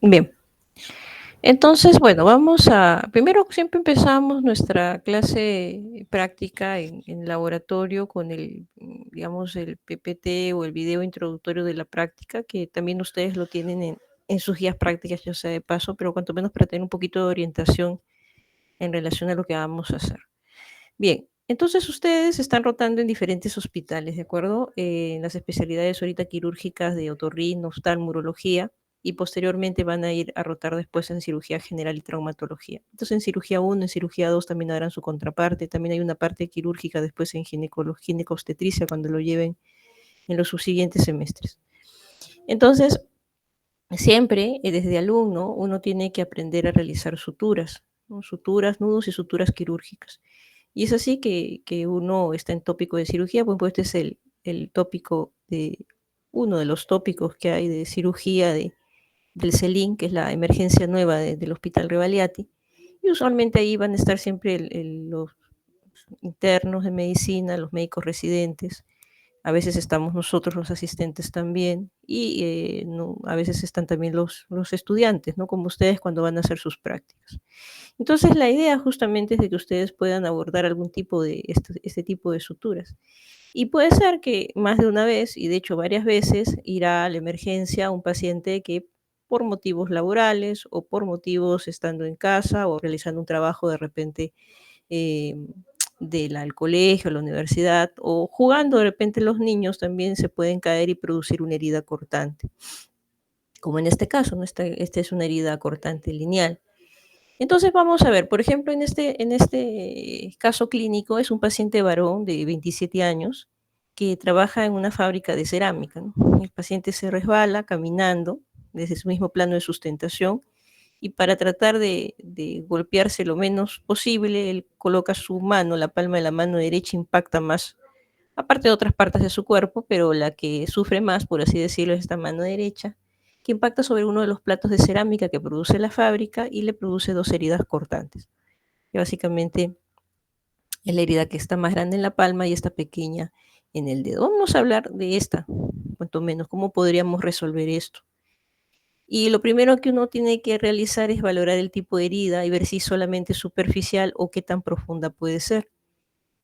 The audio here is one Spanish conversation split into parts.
Bien, entonces, bueno, primero siempre empezamos nuestra clase práctica en laboratorio con digamos, el PPT o el video introductorio de la práctica, que también ustedes lo tienen en sus guías prácticas, ya sea de paso, pero cuanto menos para tener un poquito de orientación en relación a lo que vamos a hacer. Bien, entonces ustedes están rotando en diferentes hospitales, ¿de acuerdo? En las especialidades ahorita quirúrgicas de otorrino, oftalmología, y posteriormente van a ir a rotar después en cirugía general y traumatología. Entonces en cirugía 1, en cirugía 2 también harán su contraparte, también hay una parte quirúrgica después en ginecobstetricia cuando lo lleven en los subsiguientes semestres. Entonces, siempre desde alumno uno tiene que aprender a realizar suturas, ¿no? Suturas, nudos y suturas quirúrgicas. Y es así que uno está en tópico de cirugía, pues este es el tópico uno de los tópicos que hay de cirugía del CELIN, que es la emergencia nueva del Hospital Revaliati. Y usualmente ahí van a estar siempre los internos de medicina, los médicos residentes, a veces estamos nosotros los asistentes también y no, a veces están también los estudiantes, ¿no? Como ustedes cuando van a hacer sus prácticas. Entonces la idea justamente es de que ustedes puedan abordar algún tipo de este tipo de suturas. Y puede ser que más de una vez, y de hecho varias veces, irá a la emergencia un paciente que por motivos laborales o por motivos estando en casa o realizando un trabajo de repente eh, del colegio, la universidad, o jugando de repente los niños también se pueden caer y producir una herida cortante, como en este caso, ¿no? Esta es una herida cortante lineal. Entonces vamos a ver, por ejemplo, en este caso clínico es un paciente varón de 27 años que trabaja en una fábrica de cerámica, ¿no? El paciente se resbala caminando desde su mismo plano de sustentación y para tratar de golpearse lo menos posible, él coloca su mano, la palma de la mano derecha impacta más, aparte de otras partes de su cuerpo, pero la que sufre más, por así decirlo, es esta mano derecha, que impacta sobre uno de los platos de cerámica que produce la fábrica y le produce dos heridas cortantes. Que básicamente es la herida que está más grande en la palma y esta pequeña en el dedo. Vamos a hablar de esta, cuanto menos, cómo podríamos resolver esto. Y lo primero que uno tiene que realizar es valorar el tipo de herida y ver si solamente es superficial o qué tan profunda puede ser.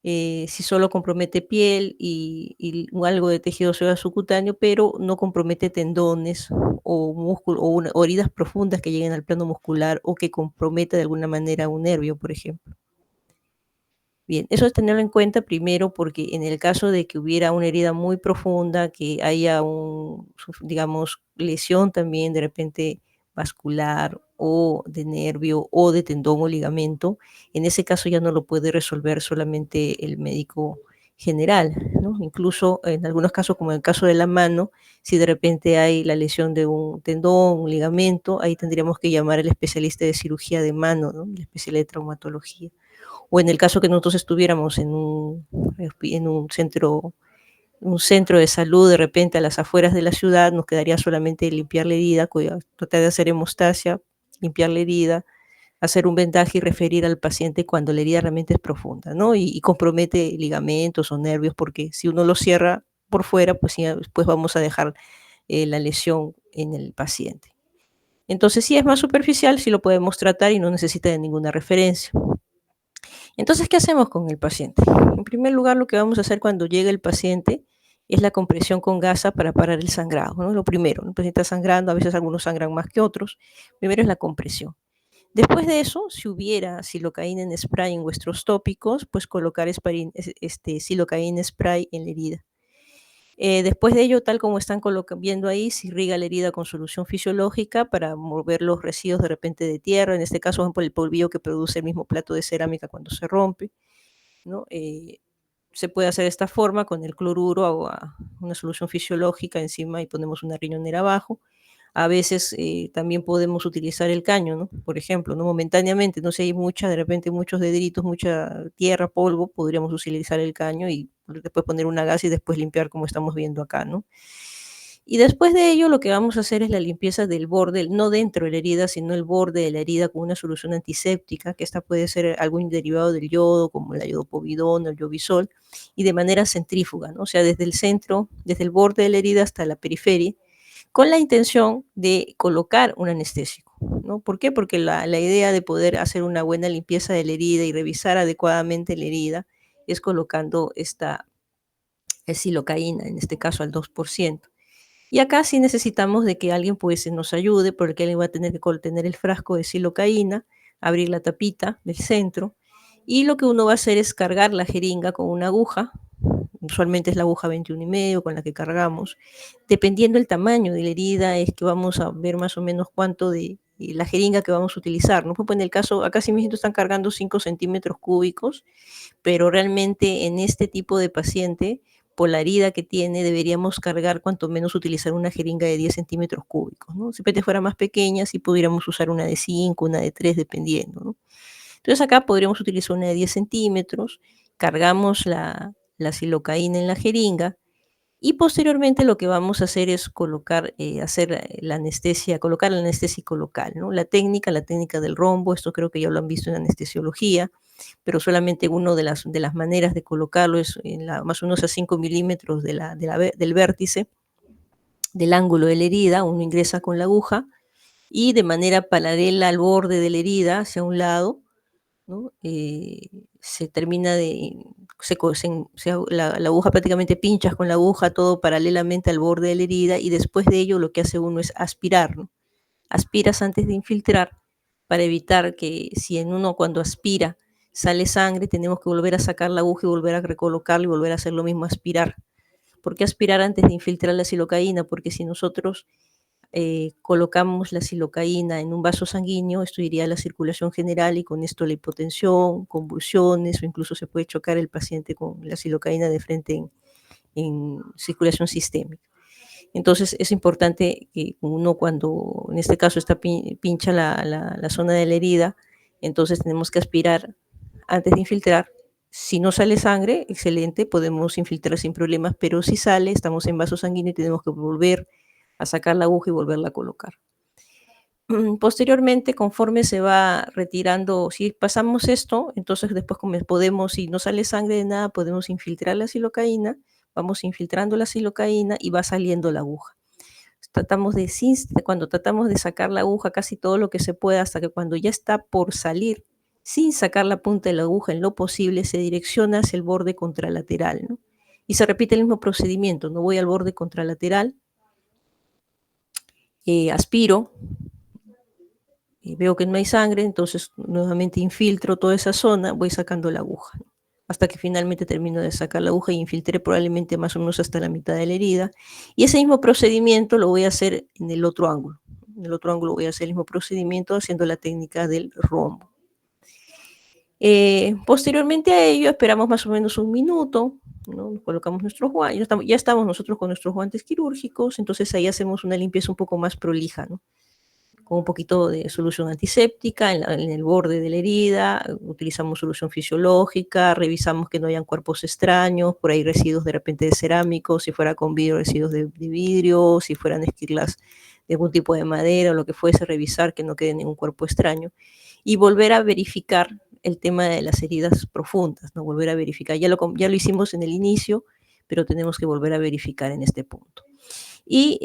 Si solo compromete piel y algo de tejido subcutáneo, pero no compromete tendones o músculo o heridas profundas que lleguen al plano muscular o que comprometa de alguna manera un nervio, por ejemplo. Bien, eso es tenerlo en cuenta primero porque en el caso de que hubiera una herida muy profunda, que haya digamos, lesión también de repente vascular o de nervio o de tendón o ligamento, en ese caso ya no lo puede resolver solamente el médico general, ¿no? Incluso en algunos casos, como en el caso de la mano, si de repente hay la lesión de un tendón, un ligamento, ahí tendríamos que llamar al especialista de cirugía de mano, ¿no? El especialista de traumatología o en el caso que nosotros estuviéramos en un centro de salud, de repente a las afueras de la ciudad, nos quedaría solamente limpiar la herida, tratar de hacer hemostasia, limpiar la herida, hacer un vendaje y referir al paciente cuando la herida realmente es profunda, ¿no? Y compromete ligamentos o nervios, porque si uno lo cierra por fuera, pues ya después vamos a dejar la lesión en el paciente. Entonces, si es más superficial, sí lo podemos tratar y no necesita de ninguna referencia. Entonces, ¿qué hacemos con el paciente? En primer lugar, lo que vamos a hacer cuando llega el paciente es la compresión con gasa para parar el sangrado, ¿no? Lo primero, ¿no? El paciente está sangrando, a veces algunos sangran más que otros. Primero es la compresión. Después de eso, si hubiera silocaína en spray en vuestros tópicos, pues colocar silocaína spray en la herida. Después de ello, tal como están viendo ahí, se irriga la herida con solución fisiológica para mover los residuos de repente de tierra, en este caso, por ejemplo, el polvillo que produce el mismo plato de cerámica cuando se rompe, ¿no? Se puede hacer de esta forma con el cloruro o una solución fisiológica encima y ponemos una riñonera abajo. A veces también podemos utilizar el caño, ¿no? Por ejemplo, ¿no? Momentáneamente, no sé, hay de repente muchos dedritos, mucha tierra, polvo, podríamos utilizar el caño y después poner una gasa y después limpiar como estamos viendo acá, ¿no? Y después de ello, lo que vamos a hacer es la limpieza del borde, no dentro de la herida, sino el borde de la herida con una solución antiséptica, que esta puede ser algún derivado del yodo, como la yodopovidona o el yobisol, y de manera centrífuga, ¿no? O sea, desde el centro, desde el borde de la herida hasta la periferia, con la intención de colocar un anestésico, ¿no? ¿Por qué? Porque la idea de poder hacer una buena limpieza de la herida y revisar adecuadamente la herida es colocando esta silocaína, en este caso al 2%. Y acá sí necesitamos de que alguien pues nos ayude, porque alguien va a tener que tener el frasco de silocaína, abrir la tapita del centro, y lo que uno va a hacer es cargar la jeringa con una aguja, usualmente es la aguja 21,5 con la que cargamos. Dependiendo del tamaño de la herida, es que vamos a ver más o menos cuánto de la jeringa que vamos a utilizar, ¿no? Pues en el caso, acá sí me están cargando 5 centímetros cúbicos, pero realmente en este tipo de paciente, por la herida que tiene, deberíamos cargar cuanto menos utilizar una jeringa de 10 centímetros cúbicos, ¿no? Si el fuera más pequeña, sí pudiéramos usar una de 5, una de 3, dependiendo, ¿no? Entonces acá podríamos utilizar una de 10 centímetros, cargamos la silocaína en la jeringa y posteriormente lo que vamos a hacer es colocar, hacer la anestesia, colocar el anestésico local, ¿no? La técnica del rombo, esto creo que ya lo han visto en anestesiología, pero solamente una de las maneras de colocarlo es en más o menos a 5 milímetros del vértice, del ángulo de la herida, uno ingresa con la aguja y de manera paralela al borde de la herida, hacia un lado, ¿no? Se termina de, se, co- se en- se agu- la aguja prácticamente pinchas con la aguja todo paralelamente al borde de la herida y después de ello lo que hace uno es aspirar, ¿no? Aspiras antes de infiltrar para evitar que si en uno cuando aspira sale sangre, tenemos que volver a sacar la aguja y volver a recolocarla y volver a hacer lo mismo, aspirar. ¿Por qué aspirar antes de infiltrar la silocaína? Porque si nosotros colocamos la silocaína en un vaso sanguíneo, esto iría a la circulación general y con esto la hipotensión, convulsiones o incluso se puede chocar el paciente con la silocaína de frente en circulación sistémica. Entonces es importante que uno cuando en este caso está pincha la zona de la herida, entonces tenemos que aspirar antes de infiltrar. Si no sale sangre, excelente, podemos infiltrar sin problemas, pero si sale, estamos en vaso sanguíneo y tenemos que volver a sacar la aguja y volverla a colocar. Posteriormente, conforme se va retirando, si pasamos esto, entonces después podemos, si no sale sangre de nada, podemos infiltrar la silocaína, vamos infiltrando la silocaína y va saliendo la aguja. Cuando tratamos de sacar la aguja casi todo lo que se pueda, hasta que cuando ya está por salir, sin sacar la punta de la aguja en lo posible, se direcciona hacia el borde contralateral, ¿no? Y se repite el mismo procedimiento, no voy al borde contralateral, aspiro, veo que no hay sangre, entonces nuevamente infiltro toda esa zona, voy sacando la aguja, ¿no? Hasta que finalmente termino de sacar la aguja y infiltré probablemente más o menos hasta la mitad de la herida. Y ese mismo procedimiento lo voy a hacer en el otro ángulo. En el otro ángulo voy a hacer el mismo procedimiento haciendo la técnica del rombo. Posteriormente a ello esperamos más o menos un minuto, ¿no? Nos colocamos nuestros guantes, ya estamos nosotros con nuestros guantes quirúrgicos, entonces ahí hacemos una limpieza un poco más prolija, ¿no? Con un poquito de solución antiséptica en el borde de la herida, utilizamos solución fisiológica, revisamos que no hayan cuerpos extraños, por ahí residuos de repente de cerámicos, si fuera con vidrio, residuos de vidrio, si fueran esquirlas de algún tipo de madera o lo que fuese, revisar que no quede ningún cuerpo extraño y volver a verificar el tema de las heridas profundas, ¿no? Volver a verificar. Ya lo hicimos en el inicio, pero tenemos que volver a verificar en este punto. Y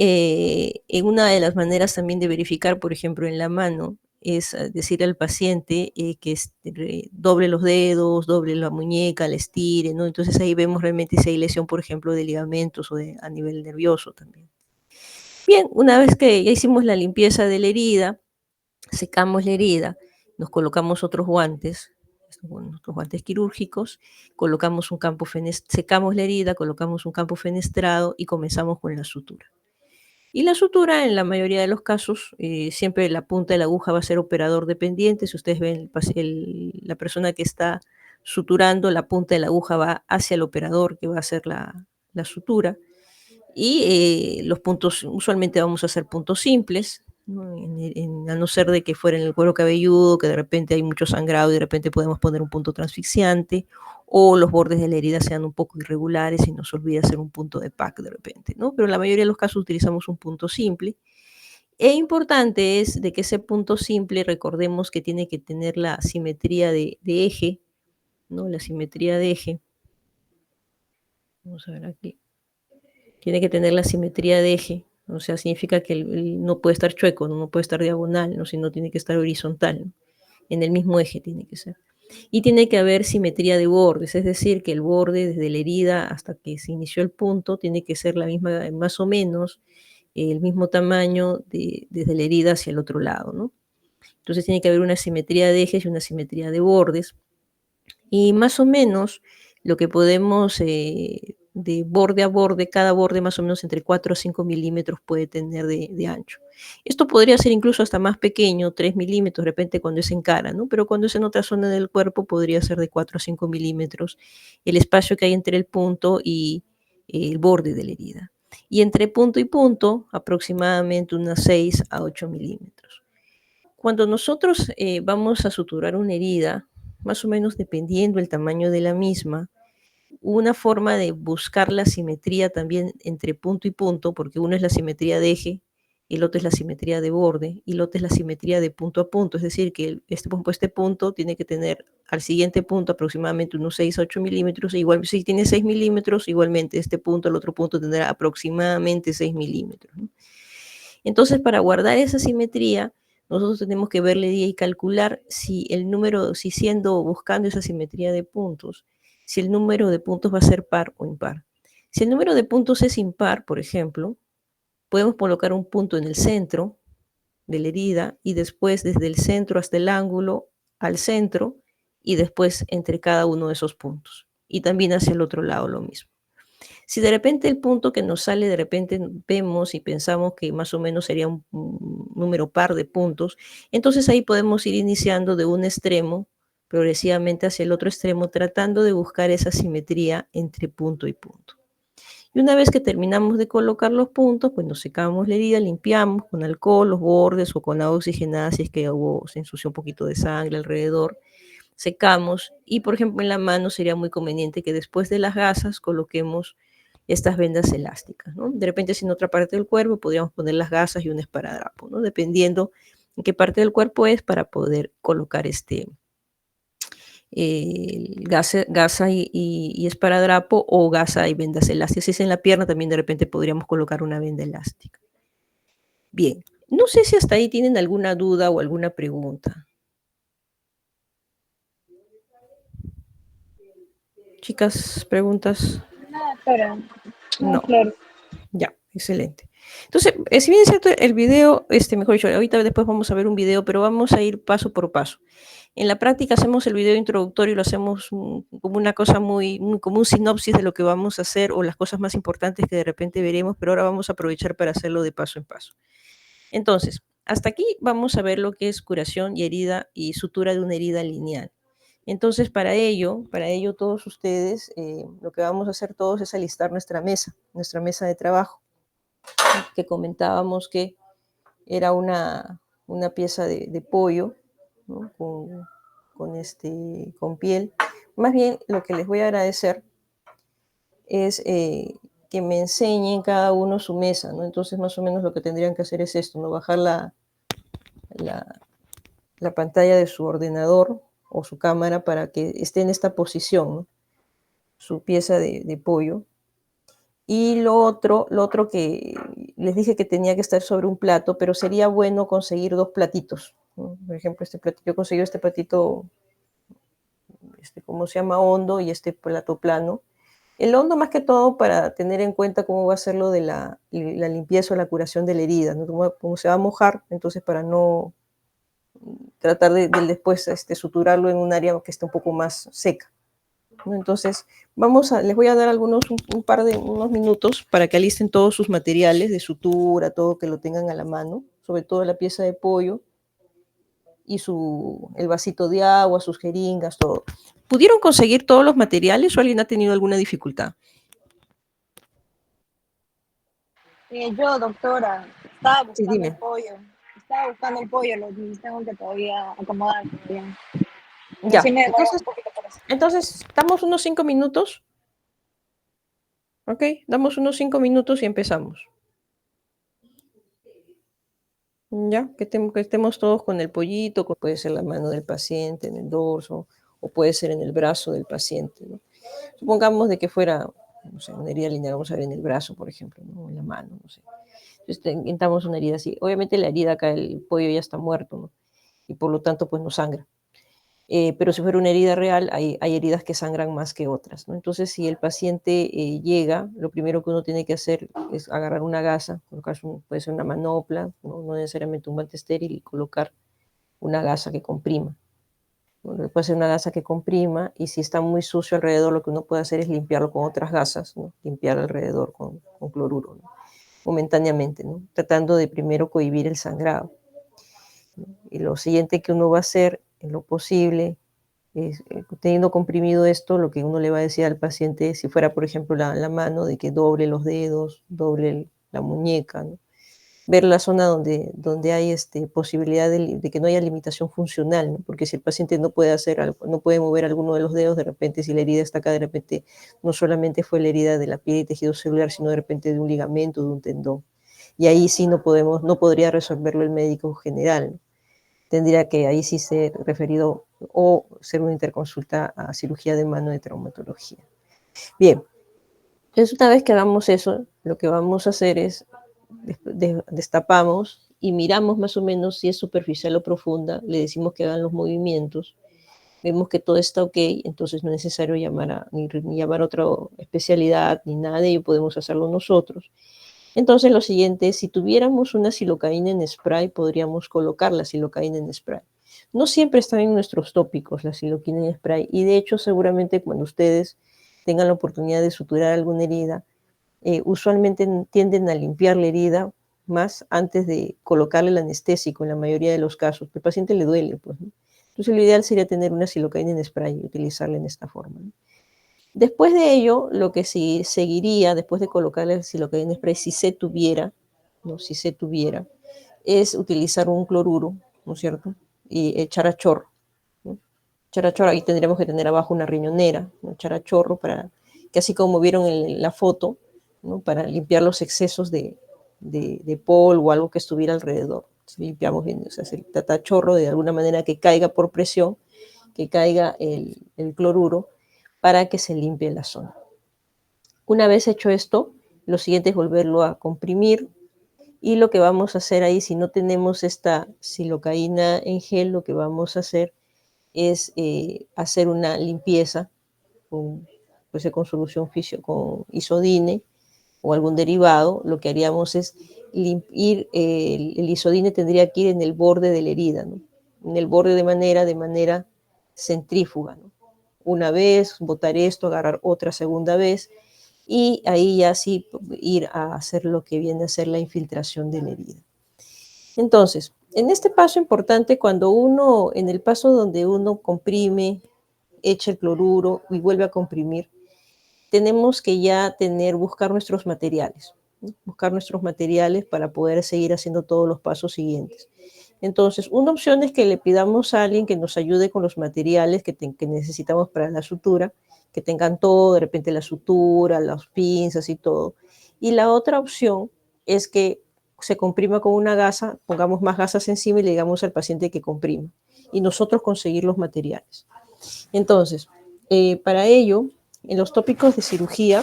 en una de las maneras también de verificar, por ejemplo, en la mano, es decirle al paciente que doble los dedos, doble la muñeca, la estire, ¿no? Entonces ahí vemos realmente si hay lesión, por ejemplo, de ligamentos o a nivel nervioso también. Bien, una vez que ya hicimos la limpieza de la herida, secamos la herida, nos colocamos otros guantes, nuestros guantes quirúrgicos, secamos la herida, colocamos un campo fenestrado y comenzamos con la sutura. Y la sutura, en la mayoría de los casos, siempre la punta de la aguja va a ser operador dependiente. Si ustedes ven la persona que está suturando, la punta de la aguja va hacia el operador que va a hacer la sutura. Y los puntos, usualmente vamos a hacer puntos simples, ¿no? A no ser de que fuera en el cuero cabelludo, que de repente hay mucho sangrado y de repente podemos poner un punto transfixiante, o los bordes de la herida sean un poco irregulares y nos olvida hacer un punto de pack de repente, ¿no? Pero en la mayoría de los casos utilizamos un punto simple. E importante es de que ese punto simple, recordemos que tiene que tener la simetría de eje, ¿no? La simetría de eje. Vamos a ver aquí. Tiene que tener la simetría de eje, O sea, significa que no puede estar chueco, no puede estar diagonal, ¿no? Sino tiene que estar horizontal, ¿no? En el mismo eje tiene que ser. Y tiene que haber simetría de bordes, es decir, que el borde desde la herida hasta que se inició el punto tiene que ser la misma, más o menos, el mismo tamaño desde la herida hacia el otro lado, ¿no? Entonces tiene que haber una simetría de ejes y una simetría de bordes. Y más o menos lo que podemos, de borde a borde, cada borde más o menos entre 4 a 5 milímetros puede tener de ancho. Esto podría ser incluso hasta más pequeño, 3 milímetros, de repente cuando es en cara, ¿no? Pero cuando es en otra zona del cuerpo podría ser de 4 a 5 milímetros el espacio que hay entre el punto y el borde de la herida. Y entre punto y punto, aproximadamente unos 6 a 8 milímetros. Cuando nosotros vamos a suturar una herida, más o menos dependiendo el tamaño de la misma, una forma de buscar la simetría también entre punto y punto, porque uno es la simetría de eje, el otro es la simetría de borde, y el otro es la simetría de punto a punto, es decir, que este punto tiene que tener al siguiente punto aproximadamente unos 6 a 8 milímetros, e igual si tiene 6 milímetros, igualmente este punto al otro punto tendrá aproximadamente 6 milímetros, ¿no? Entonces, para guardar esa simetría, nosotros tenemos que ver la herida y calcular si el número, si siendo buscando esa simetría de puntos, si el número de puntos va a ser par o impar. Si el número de puntos es impar, por ejemplo, podemos colocar un punto en el centro de la herida y después desde el centro hasta el ángulo al centro y después entre cada uno de esos puntos. Y también hacia el otro lado lo mismo. Si de repente el punto que nos sale, de repente vemos y pensamos que más o menos sería un número par de puntos, entonces ahí podemos ir iniciando de un extremo progresivamente hacia el otro extremo, tratando de buscar esa simetría entre punto y punto. Y una vez que terminamos de colocar los puntos, pues nos secamos la herida, limpiamos con alcohol los bordes o con agua oxigenada si es que se ensució un poquito de sangre alrededor, secamos y por ejemplo en la mano sería muy conveniente que después de las gasas coloquemos estas vendas elásticas, ¿no? De repente si en otra parte del cuerpo podríamos poner las gasas y un esparadrapo, ¿no? Dependiendo en qué parte del cuerpo es para poder colocar gasa y esparadrapo o gasa y vendas elásticas. Si es en la pierna también de repente podríamos colocar una venda elástica. Bien, no sé si hasta ahí tienen alguna duda o alguna pregunta. Chicas, preguntas. No, doctora, no, No. claro. Ya, excelente. Entonces, si bien es cierto, el video, mejor dicho, ahorita después vamos a ver un video, pero vamos a ir paso por paso. En la práctica hacemos el video introductorio, lo hacemos como una cosa como un sinopsis de lo que vamos a hacer o las cosas más importantes que de repente veremos, pero ahora vamos a aprovechar para hacerlo de paso en paso. Entonces, hasta aquí vamos a ver lo que es curación y herida y sutura de una herida lineal. Entonces, para ello todos ustedes, lo que vamos a hacer todos es alistar nuestra mesa de trabajo, que comentábamos que era una pieza de pollo, ¿no? Con piel. Más bien, lo que les voy a agradecer es que me enseñen cada uno su mesa, ¿no? Entonces, más o menos lo que tendrían que hacer es esto, ¿no? Bajar la, la pantalla de su ordenador o su cámara para que esté en esta posición, ¿no? Su pieza de pollo. Y lo otro que les dije que tenía que estar sobre un plato, pero sería bueno conseguir dos platitos, ¿no? Por ejemplo, este platito, yo conseguí este platito, ¿cómo se llama? Hondo y este plato plano. El hondo más que todo para tener en cuenta cómo va a ser lo de la limpieza o la curación de la herida, ¿no? Como se va a mojar, entonces para no tratar de después suturarlo en un área que esté un poco más seca, ¿no? Entonces, les voy a dar un par de unos minutos para que alisten todos sus materiales de sutura, todo que lo tengan a la mano, sobre todo la pieza de pollo y el vasito de agua, sus jeringas, todo. ¿Pudieron conseguir todos los materiales o alguien ha tenido alguna dificultad? Yo, doctora, estaba Sí, buscando el dime. pollo. Estaba buscando el pollo, lo tengo que todavía acomodar todavía. Pero sí Ya, me demoró un poquito por eso. entonces, damos unos 5 minutos, ¿ok? Damos unos 5 minutos y empezamos. Ya, que estemos todos con el pollito, puede ser la mano del paciente en el dorso, o puede ser en el brazo del paciente, ¿no? Supongamos de que fuera no sé, una herida lineal, vamos a ver en el brazo, por ejemplo, ¿no? En la mano, no sé. Entonces, intentamos una herida así. Obviamente la herida acá, el pollo ya está muerto, ¿no? Y por lo tanto, pues no sangra. Pero si fuera una herida real, hay heridas que sangran más que otras, ¿no? Entonces, si el paciente llega, lo primero que uno tiene que hacer es agarrar una gasa, colocar puede ser una manopla, no necesariamente un guante estéril, y colocar una gasa que comprima. Bueno, puede ser una gasa que comprima, y si está muy sucio alrededor, lo que uno puede hacer es limpiarlo con otras gasas, ¿no? Limpiar alrededor con cloruro, ¿no? Momentáneamente, ¿no? Tratando de primero cohibir el sangrado, ¿no? Y lo siguiente que uno va a hacer, en lo posible, es, teniendo comprimido esto, lo que uno le va a decir al paciente, si fuera, por ejemplo, la mano, de que doble los dedos, doble la muñeca, ¿no? Ver la zona donde hay posibilidad de que no haya limitación funcional, ¿no? Porque si el paciente no puede hacer algo, no puede mover alguno de los dedos, de repente, si la herida está acá, de repente no solamente fue la herida de la piel y tejido celular, sino de repente de un ligamento, de un tendón. Y ahí sí no podría resolverlo el médico general, ¿no? Tendría que ahí sí ser referido o ser una interconsulta a cirugía de mano de traumatología. Bien, entonces una vez que hagamos eso, lo que vamos a hacer es destapamos y miramos más o menos si es superficial o profunda, le decimos que hagan los movimientos, vemos que todo está ok, entonces no es necesario ni llamar a otra especialidad ni nada de ello, podemos hacerlo nosotros. Entonces lo siguiente, si tuviéramos una silocaína en spray, podríamos colocar la silocaína en spray. No siempre están en nuestros tópicos la silocaína en spray, y de hecho seguramente cuando ustedes tengan la oportunidad de suturar alguna herida, usualmente tienden a limpiar la herida más antes de colocarle el anestésico en la mayoría de los casos. El paciente le duele, pues, ¿no? Entonces lo ideal sería tener una silocaína en spray y utilizarla en esta forma, ¿no? Después de ello, lo que sí seguiría, después de colocarle el silocaína en spray, si se tuviera, ¿no? Si se tuviera, es utilizar un cloruro, ¿no es cierto? Y echar a chorro, ¿no? Echar a chorro, ahí tendríamos que tener abajo una riñonera, ¿no? Echar a chorro para que, así como vieron en la foto, ¿no? Para limpiar los excesos de polvo o algo que estuviera alrededor. Si limpiamos bien, o sea, se trata a chorro de alguna manera que caiga por presión, que caiga el cloruro para que se limpie la zona. Una vez hecho esto, lo siguiente es volverlo a comprimir, y lo que vamos a hacer ahí, si no tenemos esta silocaína en gel, lo que vamos a hacer es hacer una limpieza con, pues, con solución con isodine o algún derivado. Lo que haríamos es ir, el isodine tendría que ir en el borde de la herida, ¿no? En el borde de manera centrífuga, ¿no? Una vez, botar esto, agarrar otra segunda vez, y ahí ya sí ir a hacer lo que viene a ser la infiltración de la herida. Entonces, en este paso importante, en el paso donde uno comprime, echa el cloruro y vuelve a comprimir, tenemos que ya buscar nuestros materiales, ¿no? Buscar nuestros materiales para poder seguir haciendo todos los pasos siguientes. Entonces, una opción es que le pidamos a alguien que nos ayude con los materiales que necesitamos para la sutura, que tengan todo, de repente la sutura, las pinzas y todo. Y la otra opción es que se comprima con una gasa, pongamos más gasas encima y le digamos al paciente que comprima, y nosotros conseguir los materiales. Entonces, para ello, en los tópicos de cirugía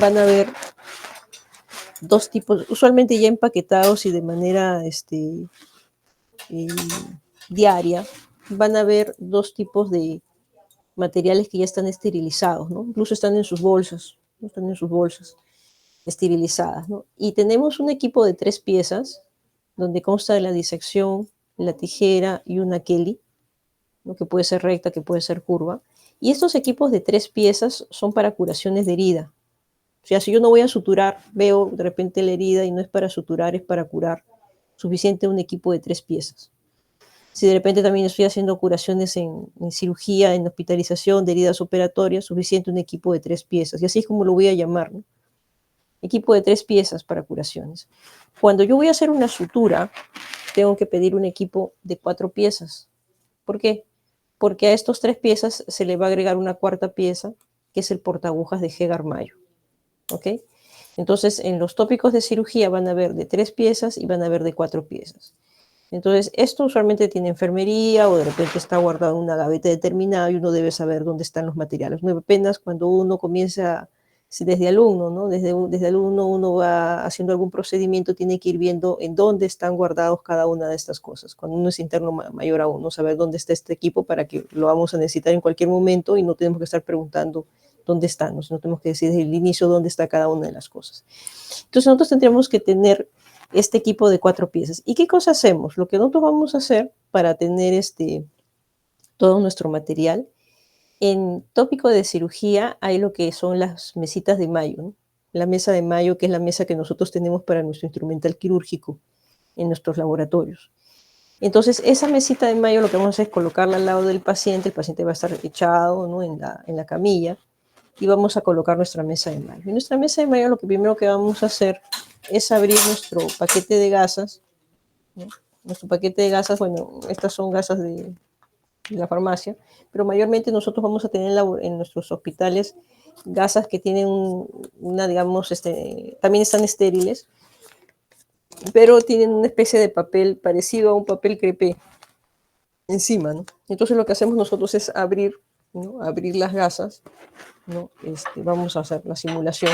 van a haber dos tipos, usualmente ya empaquetados y de manera eh, diaria, van a haber dos tipos de materiales que ya están esterilizados, ¿no? Incluso están en sus bolsas, ¿no? Están en sus bolsas esterilizadas, ¿no? Y tenemos un equipo de 3 piezas, donde consta de la disección, la tijera y una Kelly, ¿no? Que puede ser recta, que puede ser curva. Y estos equipos de 3 piezas son para curaciones de herida. O sea, si yo no voy a suturar, veo de repente la herida y no es para suturar, es para curar, suficiente un equipo de 3 piezas. Si de repente también estoy haciendo curaciones en cirugía, en hospitalización de heridas operatorias, suficiente un equipo de 3 piezas. Y así es como lo voy a llamar, ¿no? Equipo de 3 piezas para curaciones. Cuando yo voy a hacer una sutura, tengo que pedir un equipo de 4 piezas. ¿Por qué? Porque a estos 3 piezas se le va a agregar una cuarta pieza, que es el portaagujas de Hegar Mayo. ¿Ok? Entonces, en los tópicos de cirugía van a haber de 3 piezas y van a haber de 4 piezas. Entonces, esto usualmente tiene enfermería o de repente está guardado en una gaveta determinada y uno debe saber dónde están los materiales. No apenas cuando uno comienza si desde alumno, ¿no? Desde alumno uno va haciendo algún procedimiento, tiene que ir viendo en dónde están guardados cada una de estas cosas. Cuando uno es interno mayor aún, ¿no? Saber dónde está este equipo para que lo vamos a necesitar en cualquier momento y no tenemos que estar preguntando dónde están, ¿no? Sino tenemos que decir desde el inicio dónde está cada una de las cosas. Entonces nosotros tendríamos que tener este equipo de 4 piezas. ¿Y qué cosa hacemos? Lo que nosotros vamos a hacer para tener todo nuestro material. En tópico de cirugía hay lo que son las mesitas de Mayo, ¿no? La mesa de Mayo, que es la mesa que nosotros tenemos para nuestro instrumental quirúrgico en nuestros laboratorios. Entonces, esa mesita de Mayo lo que vamos a hacer es colocarla al lado del paciente. El paciente va a estar echado, ¿no? en la camilla, y vamos a colocar nuestra mesa de Mayo. En nuestra mesa de Mayo lo que primero que vamos a hacer es abrir nuestro paquete de gasas, ¿no? Nuestro paquete de gasas, bueno, estas son gasas de la farmacia, pero mayormente nosotros vamos a tener en nuestros hospitales gasas que tienen una, digamos, también están estériles, pero tienen una especie de papel parecido a un papel crepé encima, ¿no? Entonces lo que hacemos nosotros es abrir, ¿no? Abrir las gasas, ¿no? Vamos a hacer la simulación,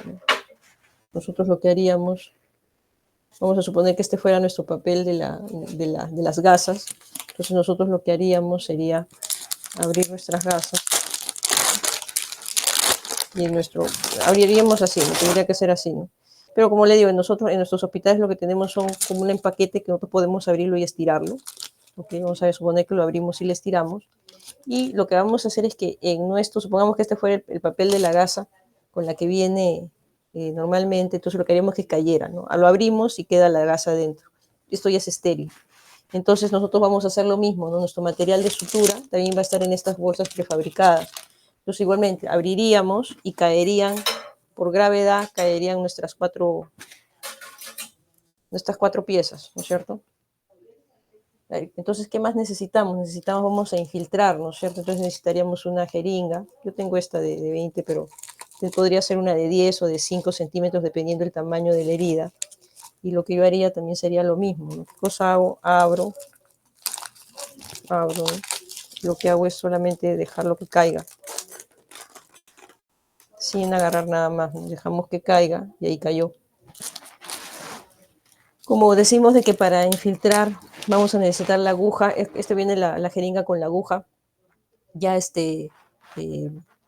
¿no? Nosotros lo que haríamos, vamos a suponer que este fuera nuestro papel de las gasas, entonces nosotros lo que haríamos sería abrir nuestras gasas y abriríamos así, ¿no? Tendría que ser así, ¿no? Pero como le digo, nosotros en nuestros hospitales lo que tenemos son como un empaquete que nosotros podemos abrirlo y estirarlo, ¿ok? Vamos a suponer que lo abrimos y le estiramos, y lo que vamos a hacer es que en supongamos que este fuera el papel de la gasa con la que viene normalmente, entonces lo que haríamos es que cayera, ¿no? Lo abrimos y queda la gasa dentro. Esto ya es estéril. Entonces nosotros vamos a hacer lo mismo, ¿no? Nuestro material de sutura también va a estar en estas bolsas prefabricadas. Entonces igualmente abriríamos y caerían, por gravedad, caerían nuestras cuatro piezas, ¿no es cierto? Entonces, ¿qué más necesitamos? Vamos a infiltrar, ¿no es cierto? Entonces necesitaríamos una jeringa. Yo tengo esta de 20, pero podría ser una de 10 o de 5 centímetros, dependiendo del tamaño de la herida. Y lo que yo haría también sería lo mismo, ¿no? ¿Qué cosa hago? Abro, ¿no? Lo que hago es solamente dejarlo que caiga, sin agarrar nada más, ¿no? Dejamos que caiga y ahí cayó. Como decimos de que para infiltrar vamos a necesitar la aguja, viene la jeringa con la aguja, ya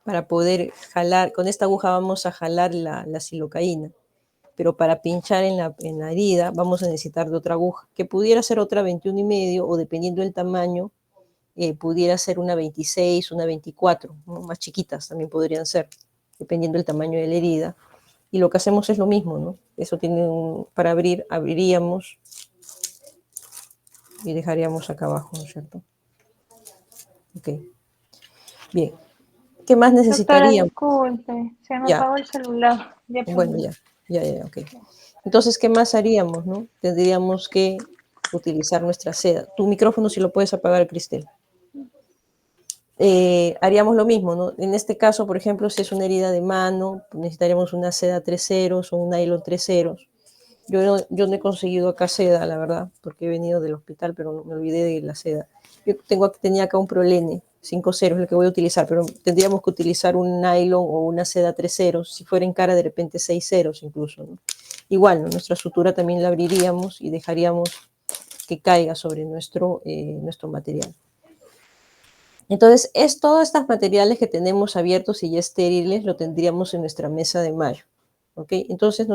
para poder jalar, con esta aguja vamos a jalar la silocaína, pero para pinchar en la herida vamos a necesitar de otra aguja, que pudiera ser otra 21,5 o dependiendo del tamaño, pudiera ser una 26, una 24, ¿no? Más chiquitas también podrían ser, dependiendo del tamaño de la herida. Y lo que hacemos es lo mismo, ¿no? Eso tiene para abrir, abriríamos y dejaríamos acá abajo, ¿no es cierto? Ok. Bien. ¿Qué más Doctora, necesitaríamos? disculpe, se me Ya, apagó el celular. Ya bueno, prendí. ya, ok. Entonces, ¿qué más haríamos, no? Tendríamos que utilizar nuestra seda. Tu micrófono si lo puedes apagar, Cristel. Haríamos lo mismo, ¿no? En este caso, por ejemplo, si es una herida de mano, necesitaríamos una seda 3 ceros o un nylon 3 ceros. Yo no he conseguido acá seda, la verdad, porque he venido del hospital, pero me olvidé de la seda. Yo tenía acá un Prolene 5 ceros, el que voy a utilizar, pero tendríamos que utilizar un nylon o una seda 3 ceros, si fuera en cara de repente 6 ceros incluso, ¿no? Igual, ¿no? Nuestra sutura también la abriríamos y dejaríamos que caiga sobre nuestro material. Entonces, todos estos materiales que tenemos abiertos y ya estériles lo tendríamos en nuestra mesa de Mayo. ¿Ok? Entonces,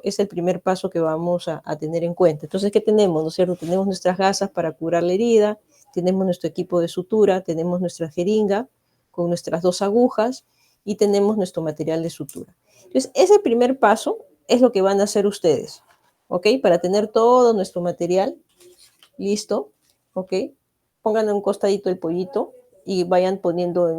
es el primer paso que vamos a tener en cuenta. Entonces, ¿qué tenemos? ¿No es cierto? Tenemos nuestras gasas para curar la herida, tenemos nuestro equipo de sutura, tenemos nuestra jeringa con nuestras 2 agujas y tenemos nuestro material de sutura. Entonces, ese primer paso es lo que van a hacer ustedes, ¿ok? Para tener todo nuestro material listo, ¿ok? Pongan en un costadito el pollito y vayan poniendo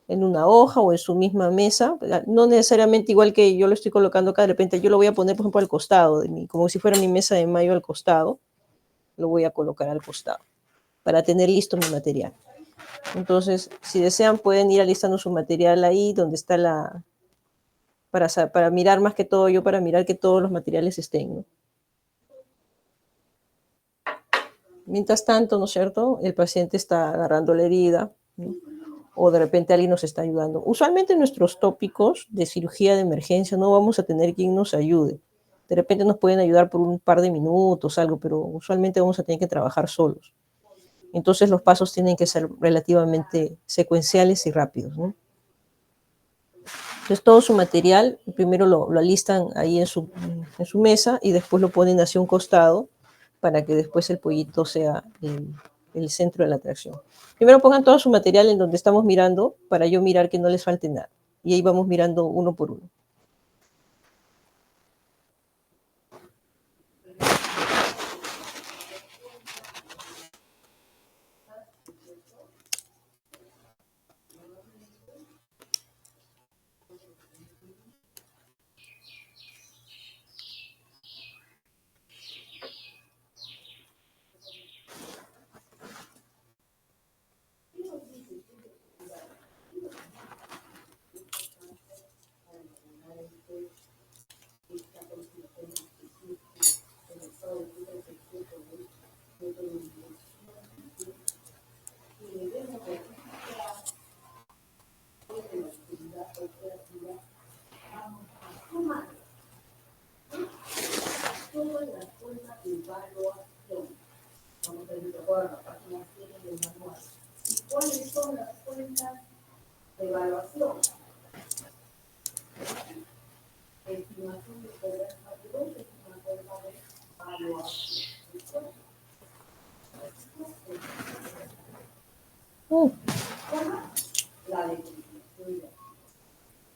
en una hoja o en su misma mesa, no necesariamente igual que yo lo estoy colocando acá, de repente yo lo voy a poner, por ejemplo, al costado de mí, como si fuera mi mesa de Mayo al costado, lo voy a colocar al costado, para tener listo mi material. Entonces, si desean, pueden ir alistando su material ahí, donde está para mirar más que todo, para mirar que todos los materiales estén, ¿no? Mientras tanto, ¿no es cierto? El paciente está agarrando la herida, ¿no? o de repente alguien nos está ayudando. Usualmente en nuestros tópicos de cirugía de emergencia no vamos a tener quien nos ayude. De repente nos pueden ayudar por un par de minutos, algo, pero usualmente vamos a tener que trabajar solos. Entonces los pasos tienen que ser relativamente secuenciales y rápidos, ¿no? Entonces todo su material primero lo alistan ahí en su mesa y después lo ponen hacia un costado para que después el pollito sea el centro de la atracción. Primero pongan todo su material en donde estamos mirando para yo mirar que no les falte nada. Y ahí vamos mirando uno por uno.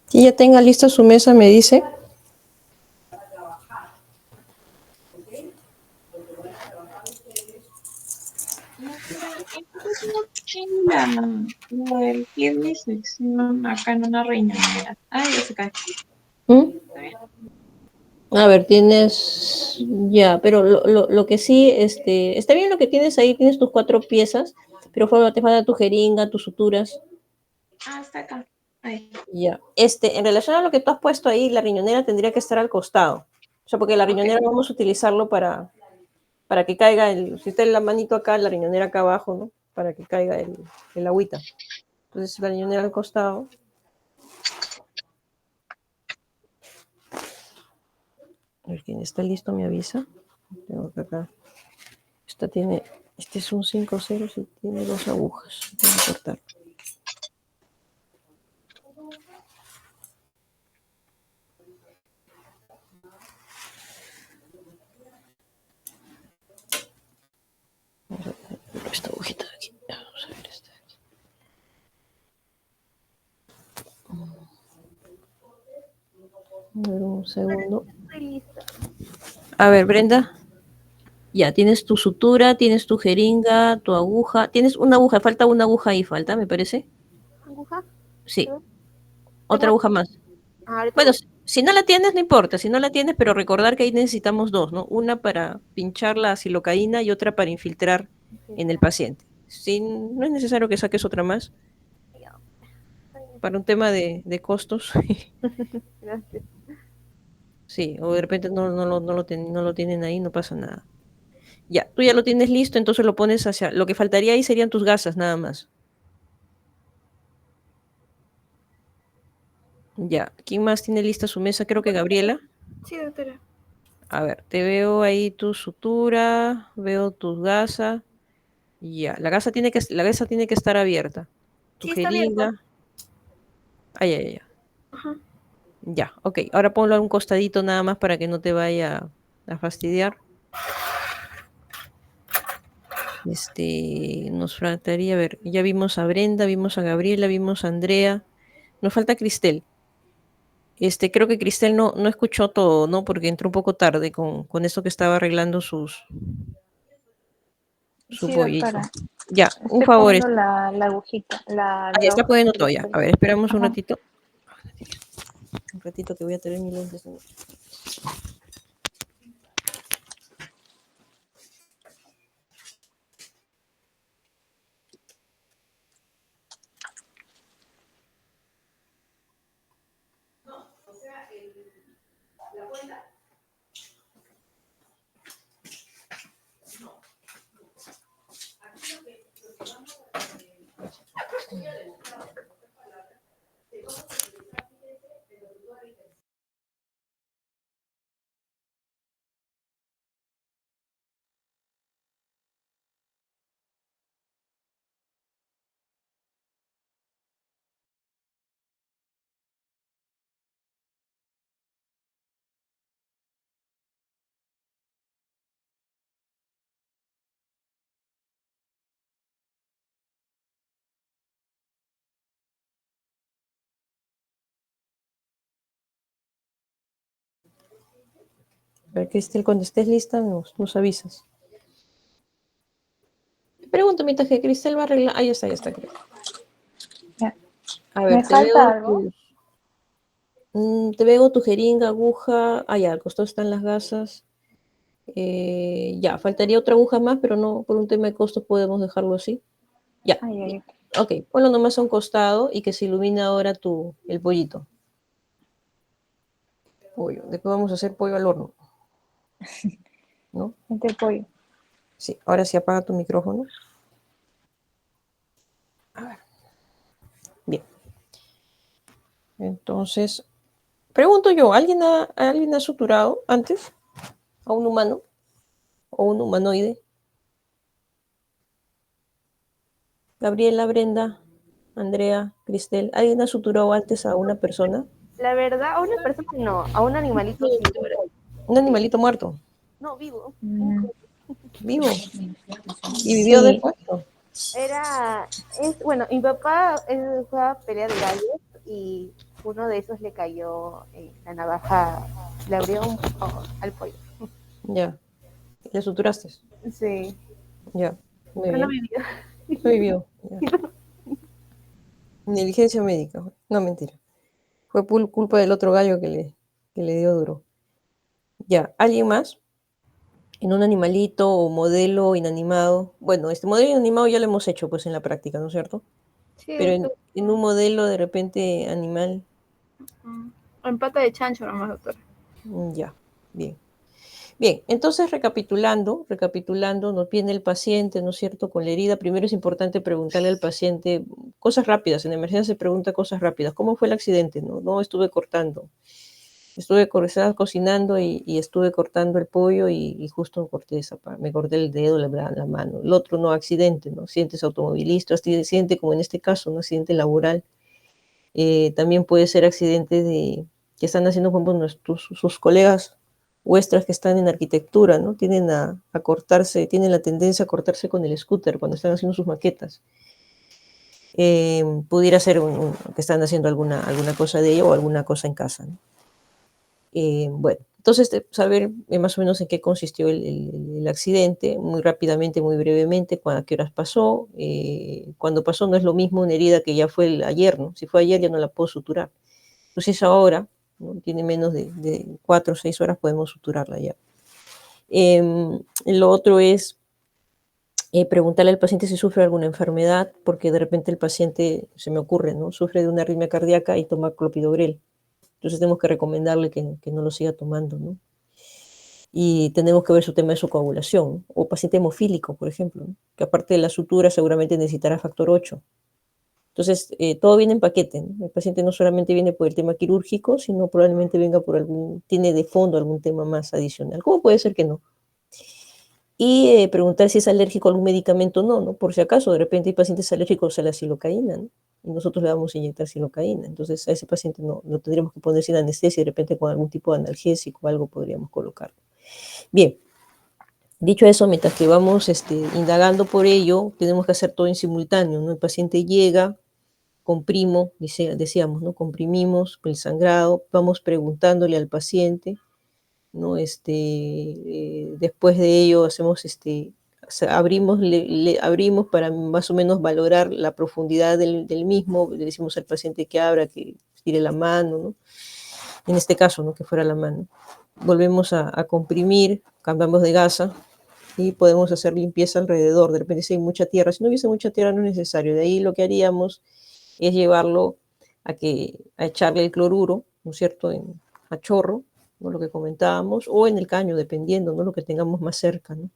Si ya tenga lista su mesa, me dice. No, pero entonces no tengo el pie de mi sección acá en una riñonera. Ay, ya se cae. ¿Mm? ¿Está bien? A ver, tienes ya, pero lo que sí, está bien lo que tienes ahí, tienes tus 4 piezas, pero te falta tu jeringa, tus suturas. Ah, está acá. Ahí. Ya. En relación a lo que tú has puesto ahí, la riñonera tendría que estar al costado. O sea, porque la Ok. riñonera vamos a utilizarlo para que caiga si está la manito acá, la riñonera acá abajo, ¿no? Para que caiga el agüita. Entonces, la riñonera al costado. A ver, ¿quién está listo? Me avisa. Tengo que acá. Este es un 5-0 y tiene 2 agujas. Voy a cortar. Esta agujita de aquí. Vamos a ver esta de aquí. A ver, un segundo. Estoy lista. A ver, Brenda. Ya, tienes tu sutura, tienes tu jeringa, tu aguja. Tienes una aguja, falta una aguja ahí, me parece. ¿Aguja? Sí, otra Tengo. aguja más. Ahorita Bueno, voy. si no la tienes, no importa, si no la tienes, pero recordar que ahí necesitamos dos, ¿no? Una para pinchar la silocaína y otra para infiltrar en el paciente. No es necesario que saques otra más, Ya. para un tema de costos. Gracias. Sí, o de repente no lo tienen ahí, no pasa nada. Ya, tú ya lo tienes listo, entonces lo pones hacia. Lo que faltaría ahí serían tus gasas, nada más. Ya, ¿quién más tiene lista su mesa? Creo que Gabriela. Sí, doctora. A ver, te veo ahí tu sutura, veo tus gasas. Ya, la gasa tiene que estar abierta. Tu Sí, está abierto. jeringa. Ay, ay, ay. Ajá. Ya, ok. Ahora ponlo a un costadito nada más para que no te vaya a fastidiar. Nos faltaría, a ver, ya vimos a Brenda, vimos a Gabriela, vimos a Andrea. Nos falta Cristel. Creo que Cristel no escuchó todo, ¿no? Porque entró un poco tarde con esto que estaba arreglando su Sí, pollito. doctora. Ya, un Estoy favor. poniendo la agujita, Ahí la está hoja de poniendo todo ya. cristal. A ver, esperamos un Ajá. ratito. Un ratito que voy a tener mis lentes. A ver, Cristel, cuando estés lista nos avisas. Te pregunto mientras que Cristel va a arreglar. Ah, ya está, creo. Ya. A ¿Me ver, falta algo? te veo tu jeringa, aguja. Ah, ya, al costado están las gasas. Ya, faltaría otra aguja más, pero no, por un tema de costos podemos dejarlo así. Ya. Ay, ay, Ok, ponlo nomás a un costado y que se ilumine ahora el pollito. Pollo. Después vamos a hacer pollo al horno, ¿no? este pollo. Sí, ahora sí apaga tu micrófono. A ver. Bien. Entonces, pregunto yo, ¿alguien ha suturado antes a un humano o un humanoide? Gabriela, Brenda, Andrea, Cristel, ¿alguien ha suturado antes a una persona? La verdad, a una persona no, a un animalito sí. Un animalito muerto, No, vivo. vivo, y vivió Sí. después, ¿no? Bueno, mi papá jugaba pelea de gallos y uno de esos le cayó la navaja, le abrió un ojo al pollo. Ya, le suturaste. Sí, Ya, muy pero no bien. vivió. No vivió. Ya. Negligencia médica. No, mentira. Fue culpa del otro gallo que le dio duro. Ya, ¿alguien más? En un animalito o modelo inanimado. Bueno, este modelo inanimado ya lo hemos hecho pues en la práctica, ¿no es cierto? Sí, Pero en un modelo de repente animal, en pata de chancho nomás, doctor. ya, bien. Bien, entonces recapitulando, nos viene el paciente, ¿no es cierto?, con la herida. Primero es importante preguntarle al paciente cosas rápidas. En emergencia se pregunta cosas rápidas. ¿Cómo fue el accidente? No, no estuve cortando. Estaba cocinando y estuve cortando el pollo y justo me corté el dedo, la mano. El otro no, accidente, ¿no? Accidentes automovilistas, accidente como en este caso, un accidente laboral. También puede ser accidente que están haciendo, por ejemplo, sus colegas vuestras que están en arquitectura, ¿no? Tienen a cortarse, tienen la tendencia a cortarse con el scooter cuando están haciendo sus maquetas. Pudiera ser que están haciendo alguna cosa de ello o alguna cosa en casa, ¿no? Bueno, entonces saber más o menos en qué consistió el accidente, muy rápidamente, muy brevemente, a qué horas pasó. Cuando pasó no es lo mismo una herida que ya fue ayer, ¿no? Si fue ayer ya no la puedo suturar. Entonces ahora, ¿no? Tiene menos de 4 o 6 horas, podemos suturarla ya. Lo otro es preguntarle al paciente si sufre alguna enfermedad, porque de repente el paciente, se me ocurre, ¿no? Sufre de una arritmia cardíaca y toma clopidogrel. Entonces tenemos que recomendarle que no lo siga tomando, ¿no? Y tenemos que ver su tema de su coagulación, ¿no? O paciente hemofílico, por ejemplo, ¿no? Que aparte de la sutura seguramente necesitará factor 8. Entonces, todo viene en paquete, ¿no? El paciente no solamente viene por el tema quirúrgico, sino probablemente venga tiene de fondo algún tema más adicional. ¿Cómo puede ser que no? Y preguntar si es alérgico a algún medicamento o no, ¿no? Por si acaso, de repente hay pacientes alérgicos a la silocaína, ¿no? Y nosotros le vamos a inyectar silocaína. Entonces, a ese paciente no tendríamos que poner sin anestesia, de repente con algún tipo de analgésico o algo podríamos colocarlo. Bien, dicho eso, mientras que vamos indagando por ello, tenemos que hacer todo en simultáneo, ¿no? El paciente llega, comprimo, decíamos, ¿no? Comprimimos el sangrado, vamos preguntándole al paciente, ¿no? Después de ello hacemos abrimos para más o menos valorar la profundidad del mismo, le decimos al paciente que abra, que tire la mano, ¿no? En este caso, ¿no? Que fuera la mano. Volvemos a comprimir, cambiamos de gasa y podemos hacer limpieza alrededor. De repente si hay mucha tierra, si no hubiese mucha tierra no es necesario. De ahí lo que haríamos es llevarlo a echarle el cloruro, ¿no es cierto?, a chorro, ¿no? Lo que comentábamos, o en el caño, dependiendo, ¿no? Lo que tengamos más cerca, ¿no?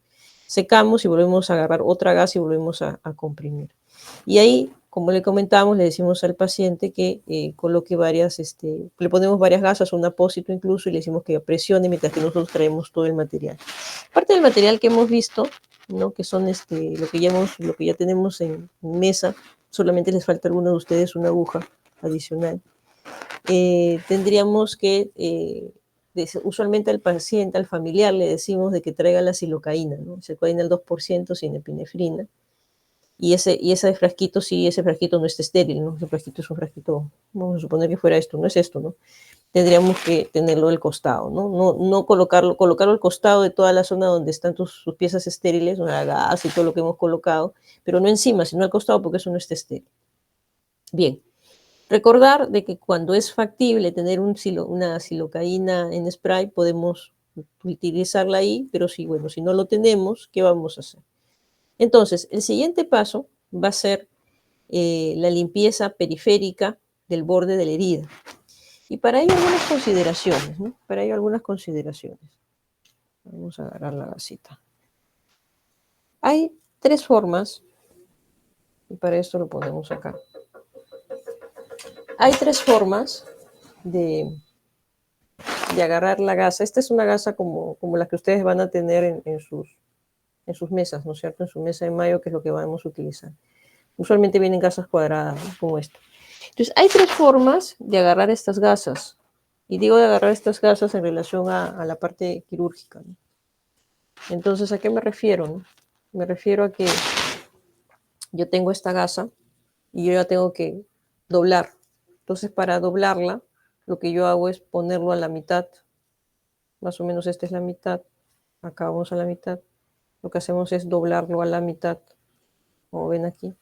Secamos y volvemos a agarrar otra gasa y volvemos a comprimir. Y ahí, como le comentábamos, le decimos al paciente que coloque le ponemos varias gasas, un apósito incluso, y le decimos que presione mientras que nosotros traemos todo el material. Parte del material que hemos visto, ¿no? Que son lo que ya tenemos en mesa, solamente les falta a alguno de ustedes una aguja adicional. Tendríamos que, usualmente al paciente, al familiar, le decimos de que traiga la silocaína, ¿no? Silocaína al 2% sin epinefrina. Y ese frasquito, sí, ese frasquito no está estéril, ¿no? Ese frasquito es un frasquito, vamos a suponer que fuera esto, no es esto, ¿no? tendríamos que tenerlo al costado, ¿no? No colocarlo al costado de toda la zona donde están sus piezas estériles, la gas y todo lo que hemos colocado, pero no encima, sino al costado porque eso no está estéril. Bien, recordar de que cuando es factible tener una silocaína en spray, podemos utilizarla ahí, pero si, bueno, si no lo tenemos, ¿qué vamos a hacer? Entonces, el siguiente paso va a ser la limpieza periférica del borde de la herida. Y para ello algunas consideraciones, ¿no? Para ello algunas consideraciones. Vamos a agarrar la gasita. Hay tres formas, y para esto lo ponemos acá. Hay tres formas de agarrar la gasa. Esta es una gasa como la que ustedes van a tener en sus mesas, ¿no es cierto? En su mesa de mayo, que es lo que vamos a utilizar. Usualmente vienen gasas cuadradas, ¿no? Como esta. Entonces, hay tres formas de agarrar estas gasas. Y digo de agarrar estas gasas en relación a la parte quirúrgica, ¿no? Entonces, ¿a qué me refiero, no? Me refiero a que yo tengo esta gasa y yo ya tengo que doblar. Entonces, para doblarla, lo que yo hago es ponerlo a la mitad. Más o menos esta es la mitad. Acá vamos a la mitad. Lo que hacemos es doblarlo a la mitad. Como ven aquí,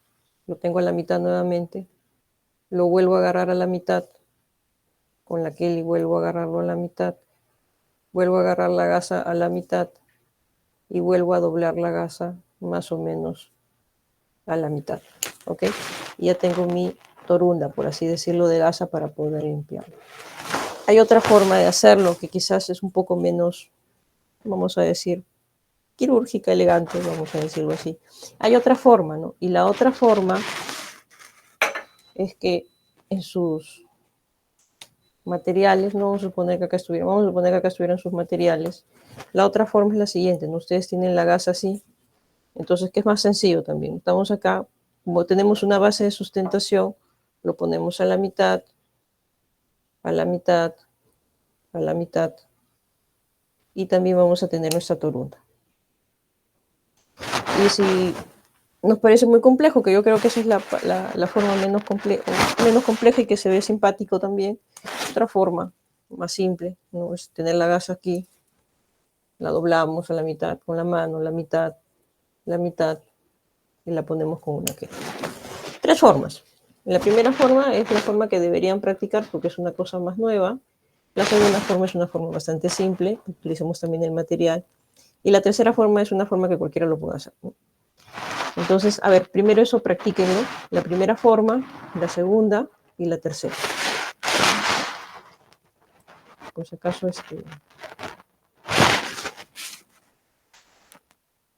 lo tengo a la mitad nuevamente. Lo vuelvo a agarrar a la mitad. Con la Kelly vuelvo a agarrarlo a la mitad. Vuelvo a agarrar la gasa a la mitad. Y vuelvo a doblar la gasa más o menos a la mitad. ¿Ok? Y ya tengo mi torunda, por así decirlo, de gasa para poder limpiarlo. Hay otra forma de hacerlo que quizás es un poco menos, vamos a decir, quirúrgica, elegante, vamos a decirlo así. Hay otra forma, ¿no? Y la otra forma es que en sus materiales, no vamos a suponer que acá estuvieran, vamos a suponer que acá estuvieran sus materiales. La otra forma es la siguiente, ¿no? Ustedes tienen la gasa así, entonces, ¿qué es más sencillo también? Estamos acá, como tenemos una base de sustentación, lo ponemos a la mitad, a la mitad, a la mitad, y también vamos a tener nuestra torunda. Y si nos parece muy complejo, que yo creo que esa es la forma menos compleja y que se ve simpático también, otra forma más simple, ¿no? Es tener la gasa aquí, la doblamos a la mitad con la mano, la mitad, y la ponemos con una que. Tres formas. La primera forma es la forma que deberían practicar porque es una cosa más nueva. La segunda forma es una forma bastante simple, utilizamos también el material. Y la tercera forma es una forma que cualquiera lo pueda hacer, ¿no? Entonces, a ver, primero eso practíquenlo. La primera forma, la segunda y la tercera. Por si acaso,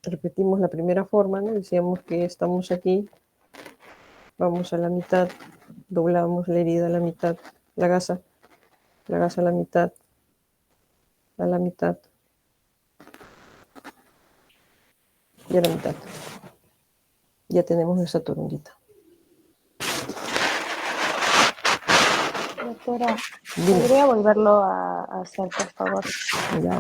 repetimos la primera forma, ¿no? Decíamos que estamos aquí, vamos a la mitad, doblamos la herida a la mitad, la gasa a la mitad, a la mitad y a la mitad. Ya tenemos nuestra torundita. Doctora, Dime. ¿podría volverlo a hacer, por favor? Ya.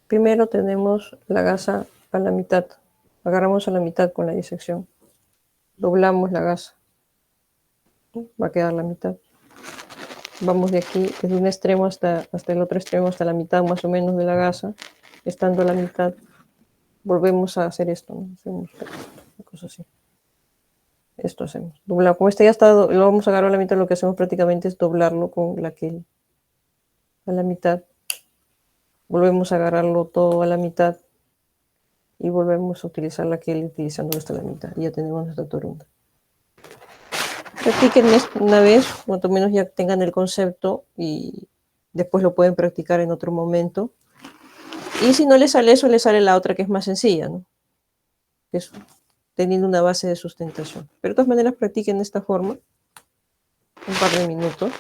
Primero tenemos la gasa a la mitad. Agarramos a la mitad con la disección. Doblamos la gasa. Va a quedar la mitad. Vamos de aquí, desde un extremo hasta el otro extremo, hasta la mitad más o menos de la gasa. Estando a la mitad, volvemos a hacer esto, ¿no? Hacemos una cosa así. Esto hacemos. Doblar. Como este ya está, lo vamos a agarrar a la mitad, lo que hacemos prácticamente es doblarlo con la que a la mitad. Volvemos a agarrarlo todo a la mitad y volvemos a utilizar la que utilizando hasta la mitad. Y ya tenemos nuestra torunda. Practiquen una vez, cuanto menos ya tengan el concepto y después lo pueden practicar en otro momento. Y si no les sale eso, les sale la otra que es más sencilla, ¿no? Que es teniendo una base de sustentación. Pero de todas maneras practiquen de esta forma un par de minutos.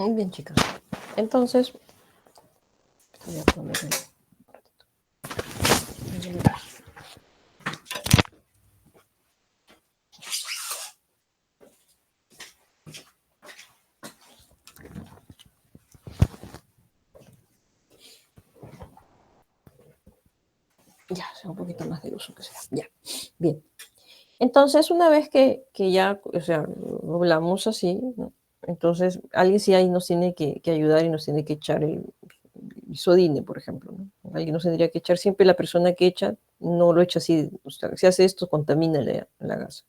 Muy bien, chicas. Entonces, voy a poner ya, sea un poquito más de uso que sea. Ya, bien. Entonces, una vez que ya, o sea, lo hablamos así, ¿no? Entonces, alguien sí ahí nos tiene que ayudar y nos tiene que echar el isodine, por ejemplo, ¿no? Alguien nos tendría que echar, siempre la persona que echa, no lo echa así, o sea, si hace esto, contamina la gasa.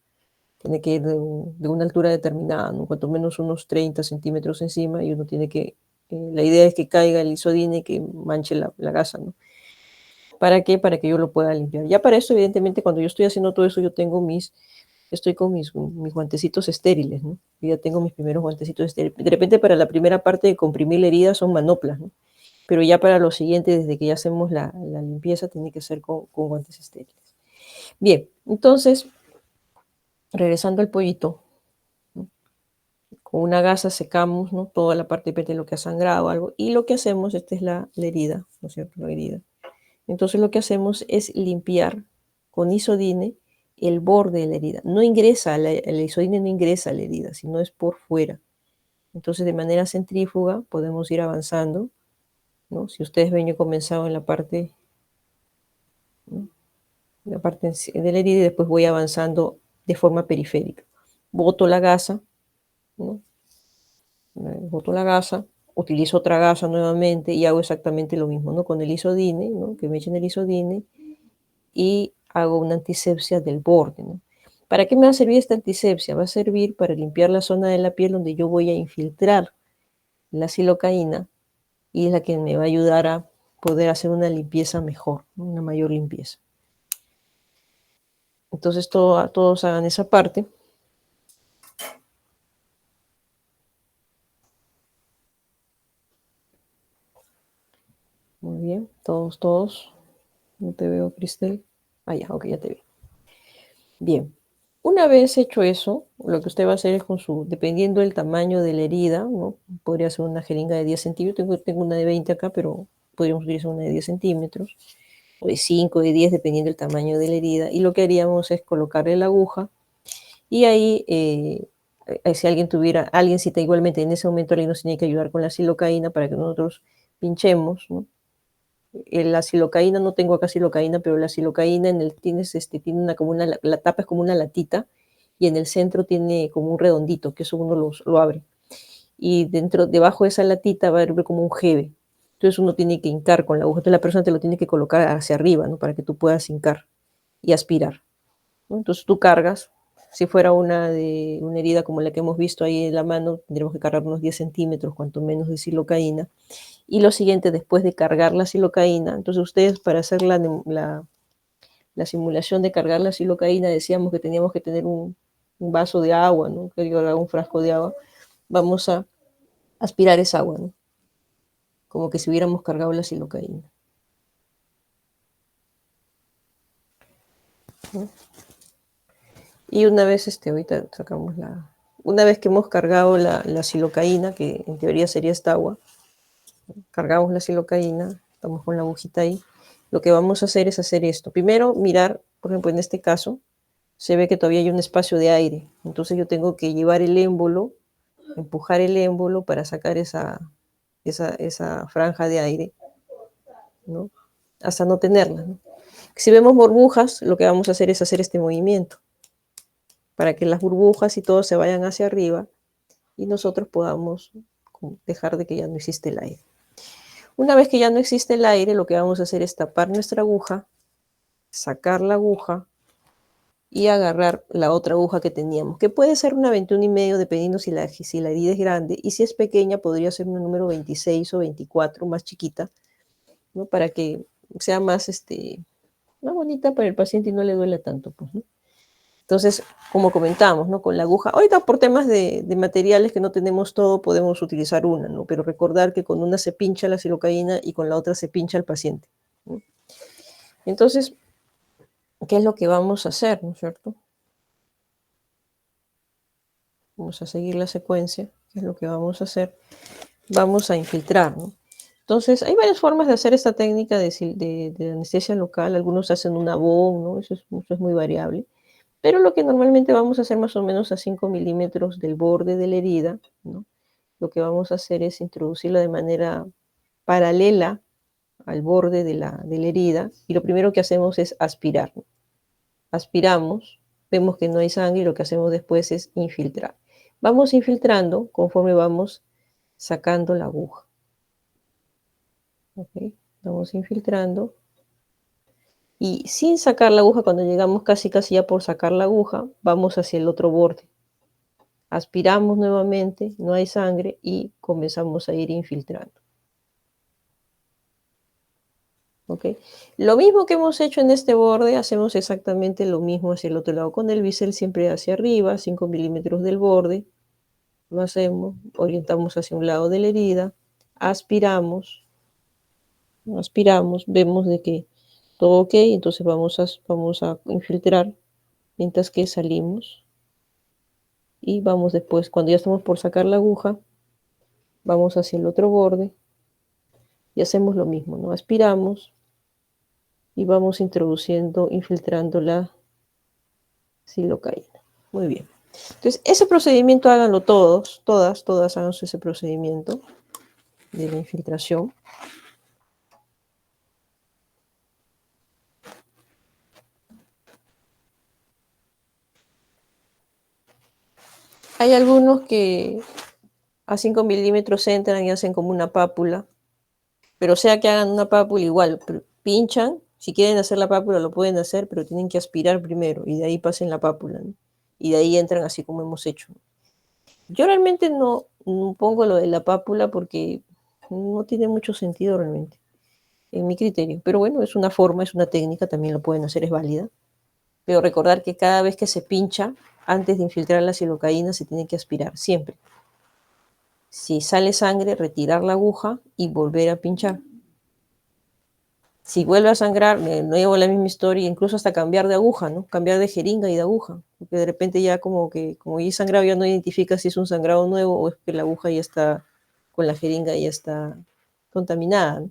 Tiene que ir de una altura determinada, ¿no? Cuanto menos unos 30 centímetros encima, y uno tiene que, la idea es que caiga el isodine y que manche la gasa, ¿no? ¿Para qué? Para que yo lo pueda limpiar. Ya para eso, evidentemente, cuando yo estoy haciendo todo eso, estoy con mis guantecitos estériles, ¿no? Yo ya tengo mis primeros guantecitos estériles. De repente, para la primera parte de comprimir la herida son manoplas, ¿no? Pero ya para lo siguiente, desde que ya hacemos la limpieza, tiene que ser con guantes estériles. Bien, entonces, regresando al pollito, ¿no? Con una gasa secamos, ¿no? Toda la parte de lo que ha sangrado o algo, y lo que hacemos, esta es la herida, ¿no es cierto? La herida. Entonces lo que hacemos es limpiar con isodine el borde de la herida. No ingresa, el isodine no ingresa a la herida, sino es por fuera. Entonces de manera centrífuga podemos ir avanzando, ¿no? Si ustedes ven, yo he comenzado en la parte, ¿no? La parte de la herida y después voy avanzando de forma periférica. Boto la gasa, ¿no? Boto la gasa, utilizo otra gasa nuevamente y hago exactamente lo mismo, ¿no? Con el isodine, ¿no? Que me echen el isodine y hago una antisepsia del borde, ¿no? ¿Para qué me va a servir esta antisepsia? Va a servir para limpiar la zona de la piel donde yo voy a infiltrar la silocaína y es la que me va a ayudar a poder hacer una limpieza mejor, ¿no? Una mayor limpieza. Entonces todos hagan esa parte. Muy bien, todos. No te veo, Cristel. Ah, ya, ok, ya te vi. Bien, una vez hecho eso, lo que usted va a hacer es dependiendo del tamaño de la herida, ¿no? Podría ser una jeringa de 10 centímetros, tengo una de 20 acá, pero podríamos utilizar una de 10 centímetros, o de 5, de 10, dependiendo del tamaño de la herida. Y lo que haríamos es colocarle la aguja, y ahí, si alguien cita igualmente, en ese momento alguien nos tiene que ayudar con la silocaína para que nosotros pinchemos, ¿no? La silocaína, no tengo acá silocaína, pero la silocaína tiene la tapa es como una latita y en el centro tiene como un redondito, que eso uno lo abre. Y debajo de esa latita va a haber como un jeve. Entonces uno tiene que hincar con la aguja. Entonces la persona te lo tiene que colocar hacia arriba, ¿no? Para que tú puedas hincar y aspirar, ¿no? Entonces tú cargas. Si fuera una herida como la que hemos visto ahí en la mano, tendríamos que cargar unos 10 centímetros, cuanto menos, de silocaína. Y lo siguiente, después de cargar la silocaína, entonces ustedes, para hacer la simulación de cargar la silocaína, decíamos que teníamos que tener un vaso de agua, ¿no? Un frasco de agua. Vamos a aspirar esa agua, ¿no? Como que si hubiéramos cargado la silocaína, ¿no? Y una vez, ahorita sacamos una vez que hemos cargado la silocaína, que en teoría sería esta agua, cargamos la silocaína, estamos con la agujita ahí, lo que vamos a hacer es hacer esto. Primero, mirar, por ejemplo, en este caso, se ve que todavía hay un espacio de aire. Entonces yo tengo que llevar el émbolo, empujar el émbolo para sacar esa franja de aire, ¿no? Hasta no tenerla, ¿no? Si vemos burbujas, lo que vamos a hacer es hacer este movimiento para que las burbujas y todo se vayan hacia arriba y nosotros podamos dejar de que ya no existe el aire. Una vez que ya no existe el aire, lo que vamos a hacer es tapar nuestra aguja, sacar la aguja y agarrar la otra aguja que teníamos, que puede ser una 21,5, dependiendo si la herida es grande, y si es pequeña podría ser una número 26 o 24, más chiquita, ¿no? Para que sea más bonita para el paciente y no le duela tanto, pues, ¿no? Entonces, como comentamos, ¿no? Con la aguja, ahorita por temas de materiales que no tenemos todo, podemos utilizar una, ¿no? Pero recordar que con una se pincha la silocaína y con la otra se pincha el paciente, ¿no? Entonces, ¿qué es lo que vamos a hacer, ¿no es cierto? Vamos a seguir la secuencia, ¿qué es lo que vamos a hacer? vamos a infiltrar, ¿no? Entonces, hay varias formas de hacer esta técnica de anestesia local. Algunos hacen una BOM, ¿no? Eso es muy variable. Pero lo que normalmente vamos a hacer más o menos a 5 milímetros del borde de la herida, ¿no? Lo que vamos a hacer es introducirla de manera paralela al borde de la herida y lo primero que hacemos es aspirar, ¿no? Aspiramos, vemos que no hay sangre y lo que hacemos después es infiltrar. Vamos infiltrando conforme vamos sacando la aguja. ¿Ok? Vamos infiltrando y sin sacar la aguja, cuando llegamos casi ya por sacar la aguja, vamos hacia el otro borde. Aspiramos nuevamente, no hay sangre y comenzamos a ir infiltrando. ¿Ok? Lo mismo que hemos hecho en este borde, hacemos exactamente lo mismo hacia el otro lado. Con el bisel siempre hacia arriba, 5 milímetros del borde. Lo hacemos, orientamos hacia un lado de la herida, aspiramos, vemos de que todo ok, entonces vamos a infiltrar mientras que salimos. Y vamos después, cuando ya estamos por sacar la aguja, vamos hacia el otro borde y hacemos lo mismo, ¿no? Aspiramos y vamos introduciendo, infiltrando la silocaína. Muy bien. Entonces, ese procedimiento háganlo todas hagan ese procedimiento de la infiltración. Hay algunos que a 5 milímetros entran y hacen como una pápula, pero sea que hagan una pápula igual, pinchan, si quieren hacer la pápula lo pueden hacer, pero tienen que aspirar primero y de ahí pasen la pápula, ¿no? Y de ahí entran así como hemos hecho. Yo realmente no pongo lo de la pápula porque no tiene mucho sentido realmente, en mi criterio. Pero bueno, es una forma, es una técnica, también lo pueden hacer, es válida. Pero recordar que cada vez que se pincha, antes de infiltrar la silocaína, se tiene que aspirar, siempre. Si sale sangre, retirar la aguja y volver a pinchar. Si vuelve a sangrar, no llevo la misma historia, incluso hasta cambiar de aguja, ¿no? Cambiar de jeringa y de aguja. Porque de repente ya como ya sangrado, ya no identifica si es un sangrado nuevo o es que la aguja ya está, con la jeringa ya está contaminada, ¿no?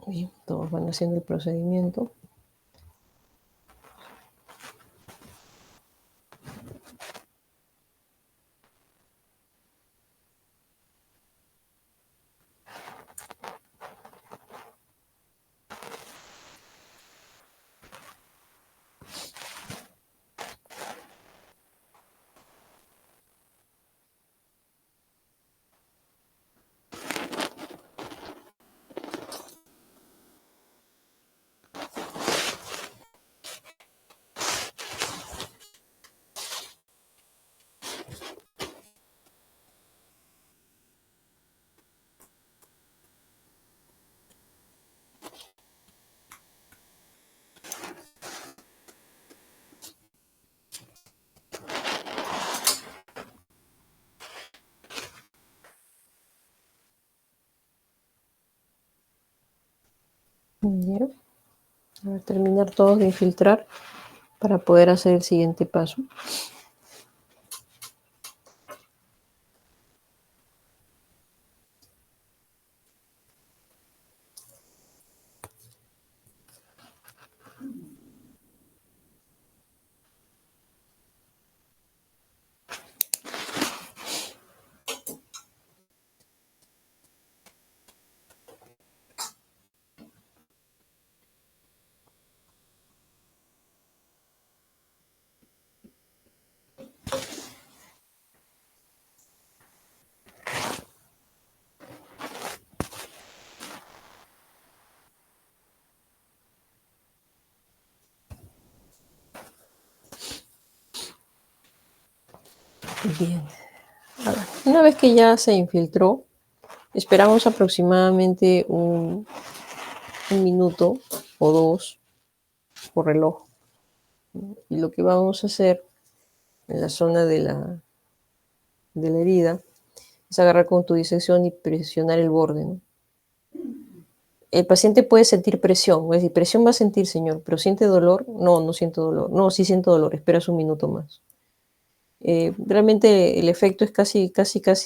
Bien, todos van haciendo el procedimiento. ¿Vieron? A ver, terminar todos de infiltrar para poder hacer el siguiente paso. Bien. A ver, una vez que ya se infiltró, esperamos aproximadamente un minuto o dos por reloj. Y lo que vamos a hacer en la zona de la herida, es agarrar con tu disección y presionar el borde, ¿no? El paciente puede sentir presión, es decir, presión va a sentir, señor, pero ¿siente dolor? No, no siento dolor. No, sí siento dolor, esperas un minuto más. Realmente el efecto es casi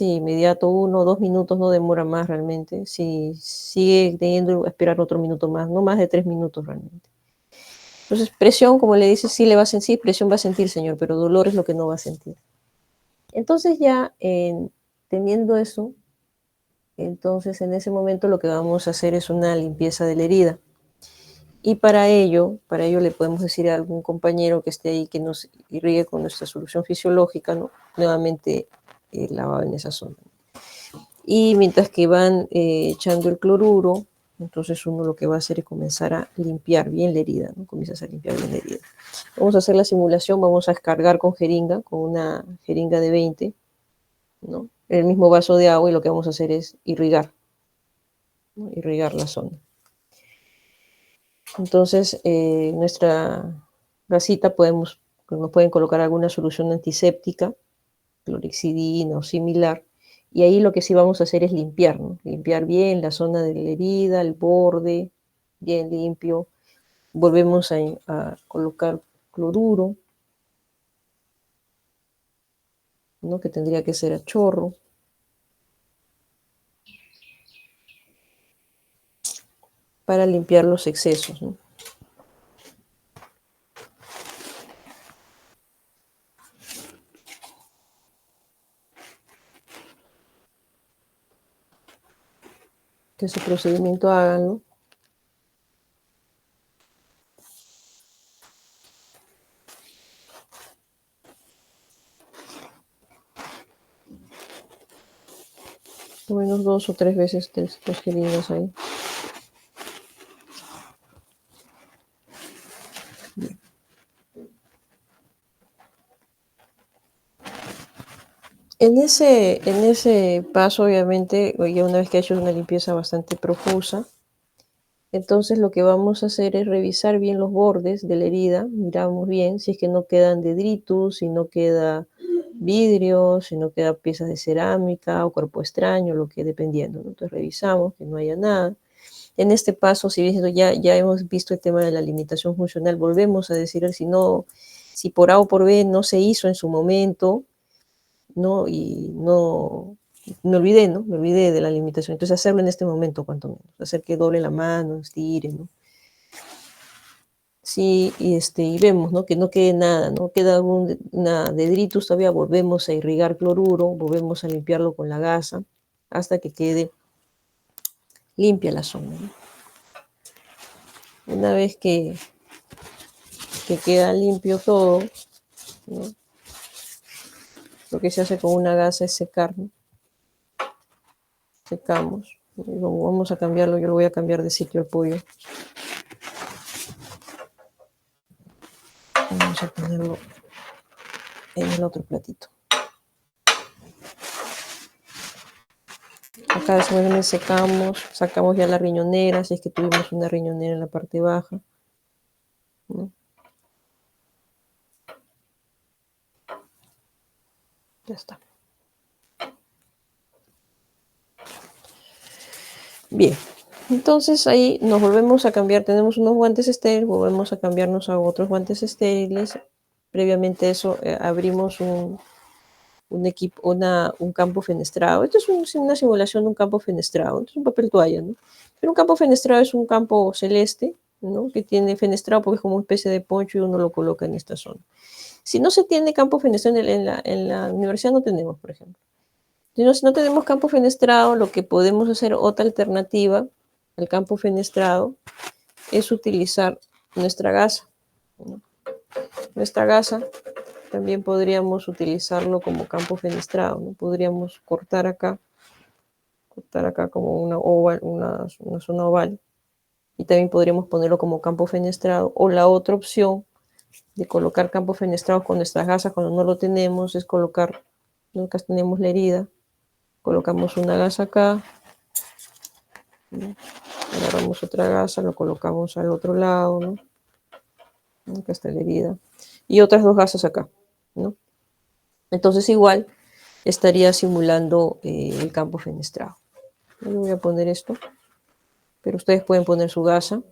inmediato, 1 o 2 minutos, no demora más realmente. Si sigue teniendo que esperar otro minuto más, no más de 3 minutos realmente. Entonces, presión, como le dice, sí le va a sentir, presión va a sentir, señor, pero dolor es lo que no va a sentir. Entonces ya teniendo eso, entonces en ese momento lo que vamos a hacer es una limpieza de la herida. Y para ello le podemos decir a algún compañero que esté ahí que nos irrigue con nuestra solución fisiológica, ¿no? Nuevamente lavado en esa zona. Y mientras que van echando el cloruro, entonces uno lo que va a hacer es comenzar a limpiar bien la herida, ¿no? Comienzas a limpiar bien la herida. Vamos a hacer la simulación, vamos a descargar con jeringa, con una jeringa de 20, ¿no? El mismo vaso de agua, y lo que vamos a hacer es irrigar, ¿no? Irrigar la zona. Entonces, nuestra gasita nos pueden colocar alguna solución antiséptica, clorexidina o similar, y ahí lo que sí vamos a hacer es limpiar, ¿no? Limpiar bien la zona de la herida, el borde, bien limpio. Volvemos a colocar cloruro, ¿no? Que tendría que ser a chorro. Para limpiar los excesos, ¿no? Que ese procedimiento háganlo. Por lo menos 2 o 3 veces 3 jeringas ahí. Bien. En ese paso, obviamente, ya una vez que ha hecho una limpieza bastante profusa, entonces lo que vamos a hacer es revisar bien los bordes de la herida, miramos bien si es que no quedan dedritos, si no queda vidrio, si no queda piezas de cerámica o cuerpo extraño, lo que dependiendo, ¿no? Entonces revisamos que no haya nada. En este paso, si bien ya hemos visto el tema de la limitación funcional, volvemos a decir si por A o por B no se hizo en su momento, ¿no? Y no, me olvidé, ¿no? Me olvidé de la limitación. Entonces hacerlo en este momento, cuanto menos. Hacer que doble la mano, estire, ¿no? Sí, y vemos, ¿no? Que no quede nada, ¿no? Queda una dedritus todavía, volvemos a irrigar cloruro, volvemos a limpiarlo con la gasa hasta que quede limpia la zona, ¿no? Una vez que queda limpio todo, ¿no? Lo que se hace con una gasa es secar, ¿no? Secamos. Vamos a cambiarlo, yo lo voy a cambiar de sitio al pollo. Vamos a ponerlo en el otro platito. Acá después secamos, sacamos ya la riñonera, si es que tuvimos una riñonera en la parte baja, ¿no? Ya está. Bien, entonces ahí nos volvemos a cambiar, tenemos unos guantes estériles, volvemos a cambiarnos a otros guantes estériles. Previamente eso, abrimos un campo fenestrado. Esto es una simulación de un campo fenestrado. Esto es un papel toalla, ¿no? Pero un campo fenestrado es un campo celeste, ¿no? Que tiene fenestrado porque es como una especie de poncho y uno lo coloca en esta zona. Si no se tiene campo fenestrado en la universidad, no tenemos, por ejemplo. Si no tenemos campo fenestrado, lo que podemos hacer, otra alternativa al campo fenestrado, es utilizar nuestra gasa, ¿no? Nuestra gasa también podríamos utilizarlo como campo fenestrado, ¿no? Podríamos cortar acá como una zona oval, y también podríamos ponerlo como campo fenestrado. O la otra opción de colocar campo fenestrado con nuestras gasas cuando no lo tenemos es colocar, nunca tenemos la herida, colocamos una gasa acá, ¿no? Agarramos otra gasa, lo colocamos al otro lado, ¿no? Acá está la herida. Y otras 2 gasas acá, ¿no? Entonces igual estaría simulando el campo fenestrado. Yo voy a poner esto, pero ustedes pueden poner su gasa.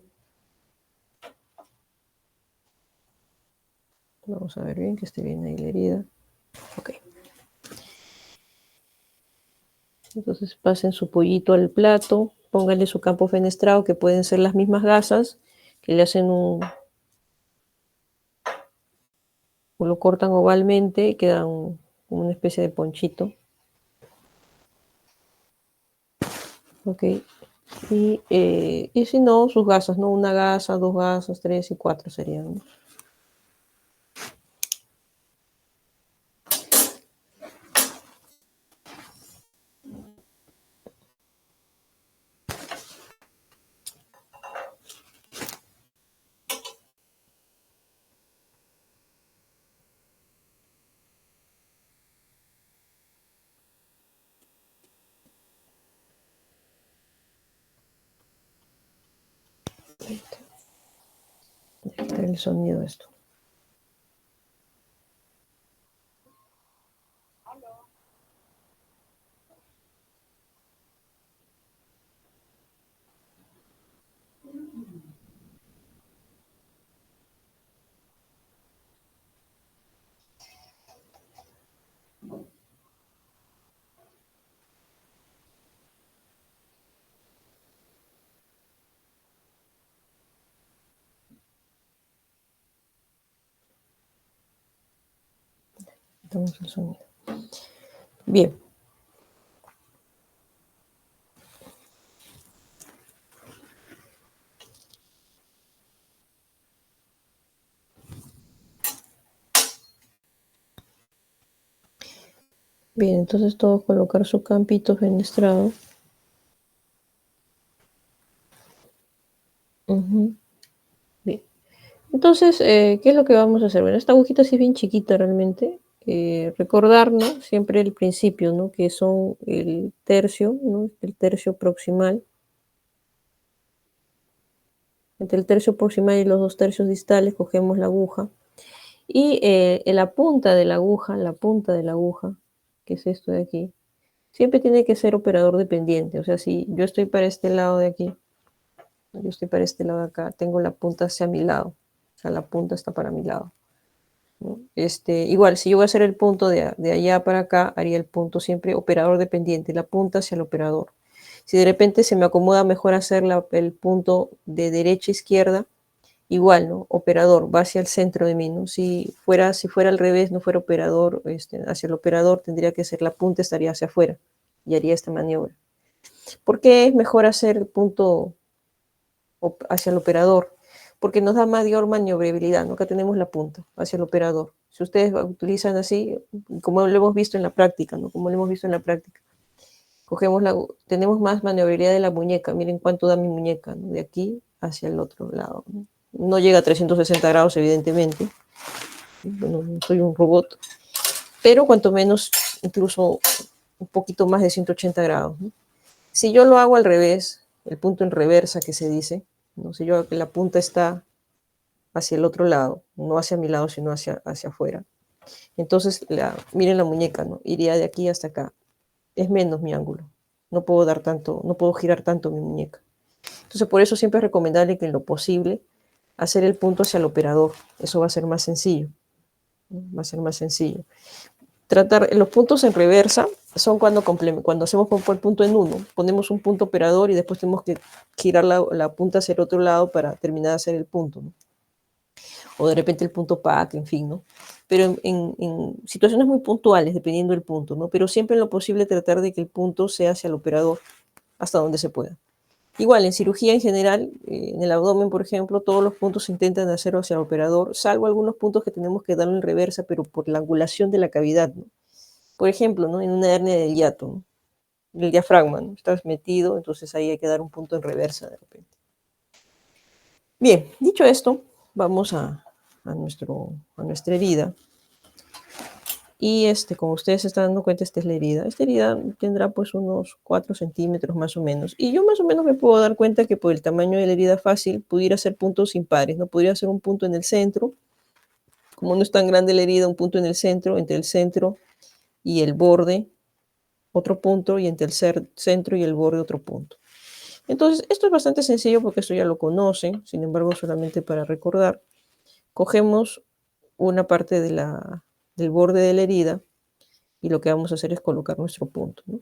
Vamos a ver bien que esté bien ahí la herida. Ok. Entonces pasen su pollito al plato, pónganle su campo fenestrado, que pueden ser las mismas gasas, que le hacen un... o lo cortan ovalmente y queda como una especie de ponchito. Ok. Y si no, sus gasas, ¿no? Una gasa, dos gasas, tres y cuatro serían, ¿no? Voy a quitar el sonido de esto. Quitamos el sonido. Bien. Bien, entonces todos colocar su campito fenestrado. Bien. Entonces, ¿qué es lo que vamos a hacer? Bueno, esta agujita sí es bien chiquita realmente. Recordar, ¿no? Siempre el principio, ¿no? Que son el tercio, ¿no? El tercio proximal. Entre el tercio proximal y los dos tercios distales cogemos la aguja. Y en la punta de la punta de la aguja, que es esto de aquí, siempre tiene que ser operador dependiente. O sea, si yo estoy para este lado de aquí, yo estoy para este lado de acá, tengo la punta hacia mi lado. O sea, la punta está para mi lado, ¿no? Igual, si yo voy a hacer el punto de allá para acá, haría el punto siempre operador dependiente, la punta hacia el operador. Si de repente se me acomoda mejor hacer el punto de derecha a izquierda, igual, ¿no? Operador, va hacia el centro de mí, ¿no? Si fuera al revés, no fuera operador, hacia el operador, tendría que ser la punta, estaría hacia afuera y haría esta maniobra. ¿Por qué es mejor hacer el punto hacia el operador? Porque nos da mayor maniobrabilidad, ¿no? Acá tenemos la punta hacia el operador. Si ustedes utilizan así, como lo hemos visto en la práctica, ¿no? Como lo hemos visto en la práctica. Tenemos más maniobrabilidad de la muñeca. Miren cuánto da mi muñeca, ¿no? De aquí hacia el otro lado, ¿no? No llega a 360 grados, evidentemente. Bueno, no soy un robot. Pero cuanto menos, incluso un poquito más de 180 grados, ¿no? Si yo lo hago al revés, el punto en reversa que se dice, ¿no? Si yo la punta está hacia el otro lado, no hacia mi lado, sino hacia afuera. Entonces, miren la muñeca, ¿no? Iría de aquí hasta acá. Es menos mi ángulo. No puedo dar tanto, no puedo girar tanto mi muñeca. Entonces, por eso siempre es recomendable que en lo posible hacer el punto hacia el operador. Eso va a ser más sencillo, ¿no? Va a ser más sencillo. Tratar los puntos en reversa son cuando hacemos el punto en uno. Ponemos un punto operador y después tenemos que girar la punta hacia el otro lado para terminar de hacer el punto, ¿no? O de repente el punto pack, en fin, ¿no? Pero en situaciones muy puntuales, dependiendo del punto, ¿no? Pero siempre en lo posible tratar de que el punto sea hacia el operador, hasta donde se pueda. Igual, en cirugía en general, en el abdomen, por ejemplo, todos los puntos se intentan hacer hacia el operador, salvo algunos puntos que tenemos que darle en reversa, pero por la angulación de la cavidad, ¿no? Por ejemplo, ¿no? En una hernia del hiato, ¿no? El diafragma, ¿no? Estás metido, entonces ahí hay que dar un punto en reversa de repente. Bien, dicho esto, vamos a nuestra herida. Y como ustedes se están dando cuenta, esta es la herida. Esta herida tendrá pues unos 4 centímetros más o menos. Y yo más o menos me puedo dar cuenta que por el tamaño de la herida fácil pudiera ser puntos impares, ¿no? Podría ser un punto en el centro. Como no es tan grande la herida, un punto en el centro, entre el centro y el borde otro punto, y entre el centro y el borde otro punto. Entonces, esto es bastante sencillo porque esto ya lo conocen, sin embargo, solamente para recordar, cogemos una parte del borde de la herida y lo que vamos a hacer es colocar nuestro punto, ¿no?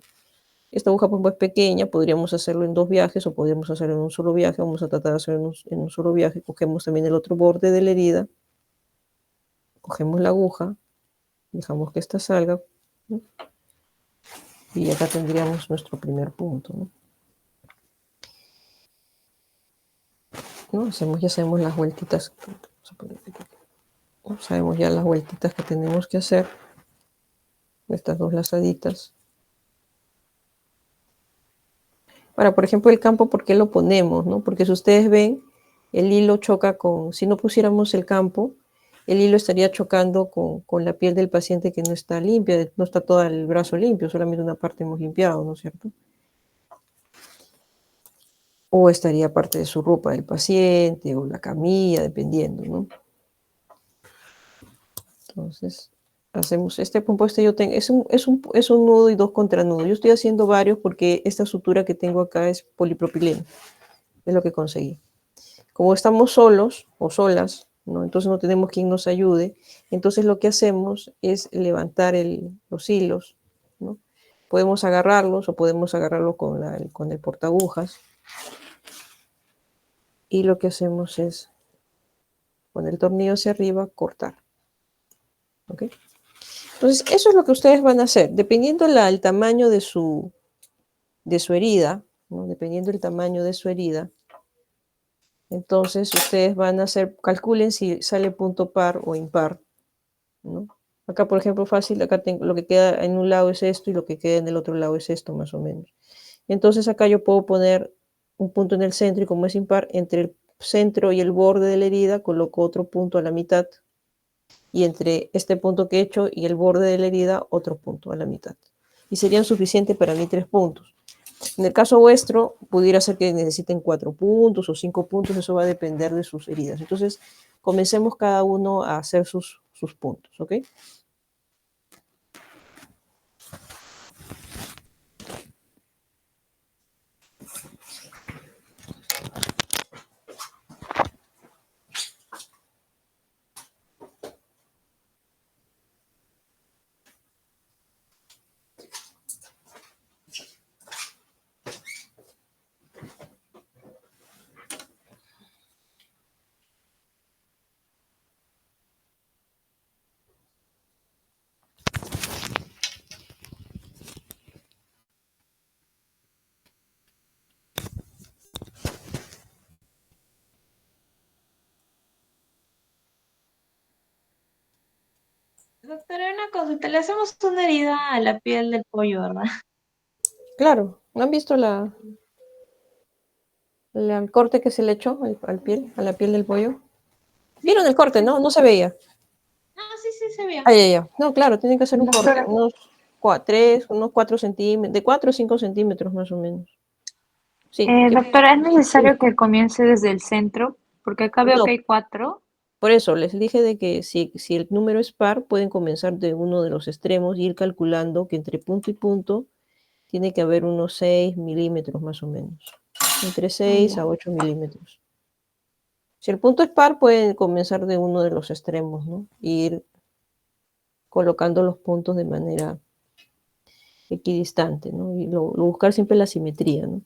Esta aguja pues es pequeña, podríamos hacerlo en 2 viajes o podríamos hacerlo en un solo viaje. Vamos a tratar de hacerlo en un solo viaje. Cogemos también el otro borde de la herida, cogemos la aguja, dejamos que esta salga, ¿no? Y acá tendríamos nuestro primer punto, ¿no? ¿No? Ya sabemos las vueltitas, ¿no? Sabemos ya las vueltitas que tenemos que hacer, estas 2 lazaditas. Ahora, por ejemplo, el campo, ¿por qué lo ponemos, no? Porque si ustedes ven, el hilo choca si no pusiéramos el campo, el hilo estaría chocando con la piel del paciente que no está limpia, no está todo el brazo limpio, solamente una parte hemos limpiado, ¿no es cierto? O estaría parte de su ropa del paciente, o la camilla, dependiendo, ¿no? Entonces, hacemos este compuesto, es un nudo y 2 contranudos. Yo estoy haciendo varios porque esta sutura que tengo acá es polipropileno, es lo que conseguí. Como estamos solos o solas, ¿no? Entonces no tenemos quien nos ayude, entonces lo que hacemos es levantar los hilos, ¿no? Podemos agarrarlos o podemos agarrarlo con el portagujas, y lo que hacemos es, con el tornillo hacia arriba, cortar. ¿Ok? Entonces, eso es lo que ustedes van a hacer, dependiendo el tamaño de su herida, ¿no? Dependiendo del tamaño de su herida. Entonces, ustedes van a hacer, calculen si sale punto par o impar, ¿no? Acá, por ejemplo, fácil, acá tengo, lo que queda en un lado es esto y lo que queda en el otro lado es esto, más o menos. Entonces, acá yo puedo poner un punto en el centro y como es impar, entre el centro y el borde de la herida, coloco otro punto a la mitad, y entre este punto que he hecho y el borde de la herida, otro punto a la mitad. Y serían suficientes para mí 3 puntos. En el caso vuestro, pudiera ser que necesiten 4 puntos o 5 puntos, eso va a depender de sus heridas. Entonces, comencemos cada uno a hacer sus puntos, ¿ok? Doctora, una consulta, le hacemos una herida a la piel del pollo, ¿verdad? Claro, ¿no han visto el corte que se le echó a la piel del pollo? ¿Vieron el corte, no? No se veía. Ah, sí, sí, se veía. Ah, ya. No, claro, tienen que hacer un corte, Doctora, unos 4 centímetros, de 4 a 5 centímetros más o menos. Sí, doctora, ¿es necesario que comience desde el centro? Porque acá veo que no, hay 4. por eso les dije de que si el número es par, pueden comenzar de uno de los extremos y ir calculando que entre punto y punto tiene que haber unos 6 milímetros más o menos, entre 6 a 8 milímetros. Si el punto es par, pueden comenzar de uno de los extremos, ¿no? Y ir colocando los puntos de manera equidistante, ¿no? Y buscar siempre la simetría, ¿no?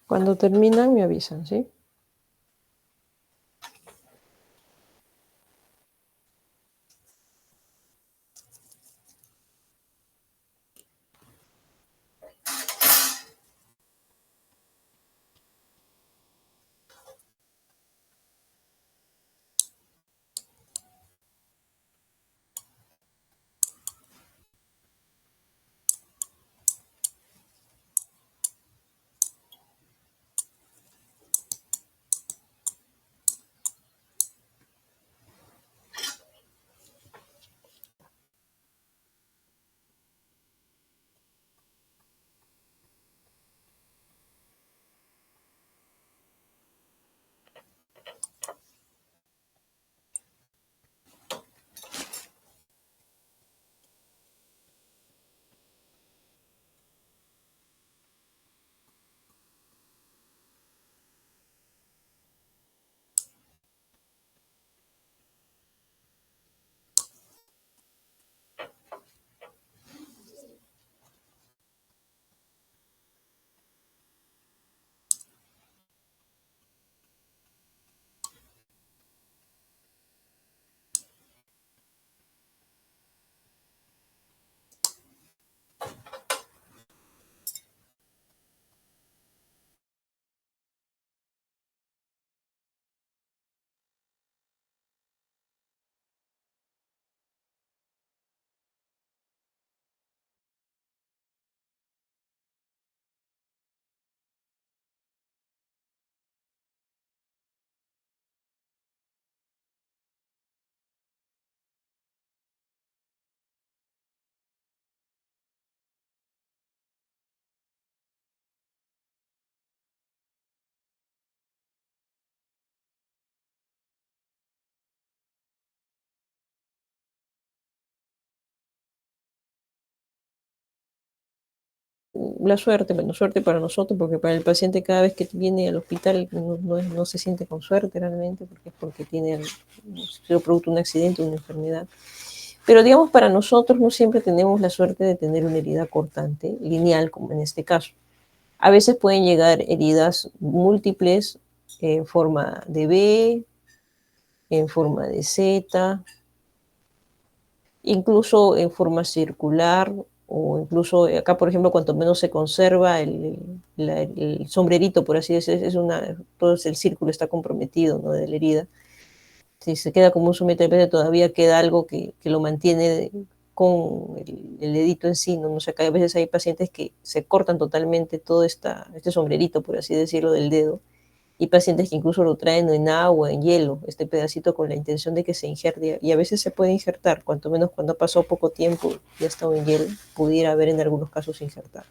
Cuando terminan, me avisan, ¿sí? la suerte, bueno, suerte para nosotros, porque para el paciente cada vez que viene al hospital no se siente con suerte realmente, porque tiene sido producto de un accidente o una enfermedad. Pero digamos, para nosotros no siempre tenemos la suerte de tener una herida cortante, lineal, como en este caso. A veces pueden llegar heridas múltiples en forma de B, en forma de Z, incluso en forma circular, o incluso acá, por ejemplo, cuanto menos se conserva el sombrerito, por así decirlo, todo el círculo está comprometido, ¿no?, de la herida. Si se queda como un sombrerito, todavía queda algo que lo mantiene con el dedito en sí, ¿no? O sea, que a veces hay pacientes que se cortan totalmente todo este sombrerito, por así decirlo, del dedo, y pacientes que incluso lo traen en agua, en hielo, este pedacito con la intención de que se injerte, y a veces se puede injertar, cuanto menos cuando ha pasado poco tiempo y ha estado en hielo, pudiera haber en algunos casos injertar.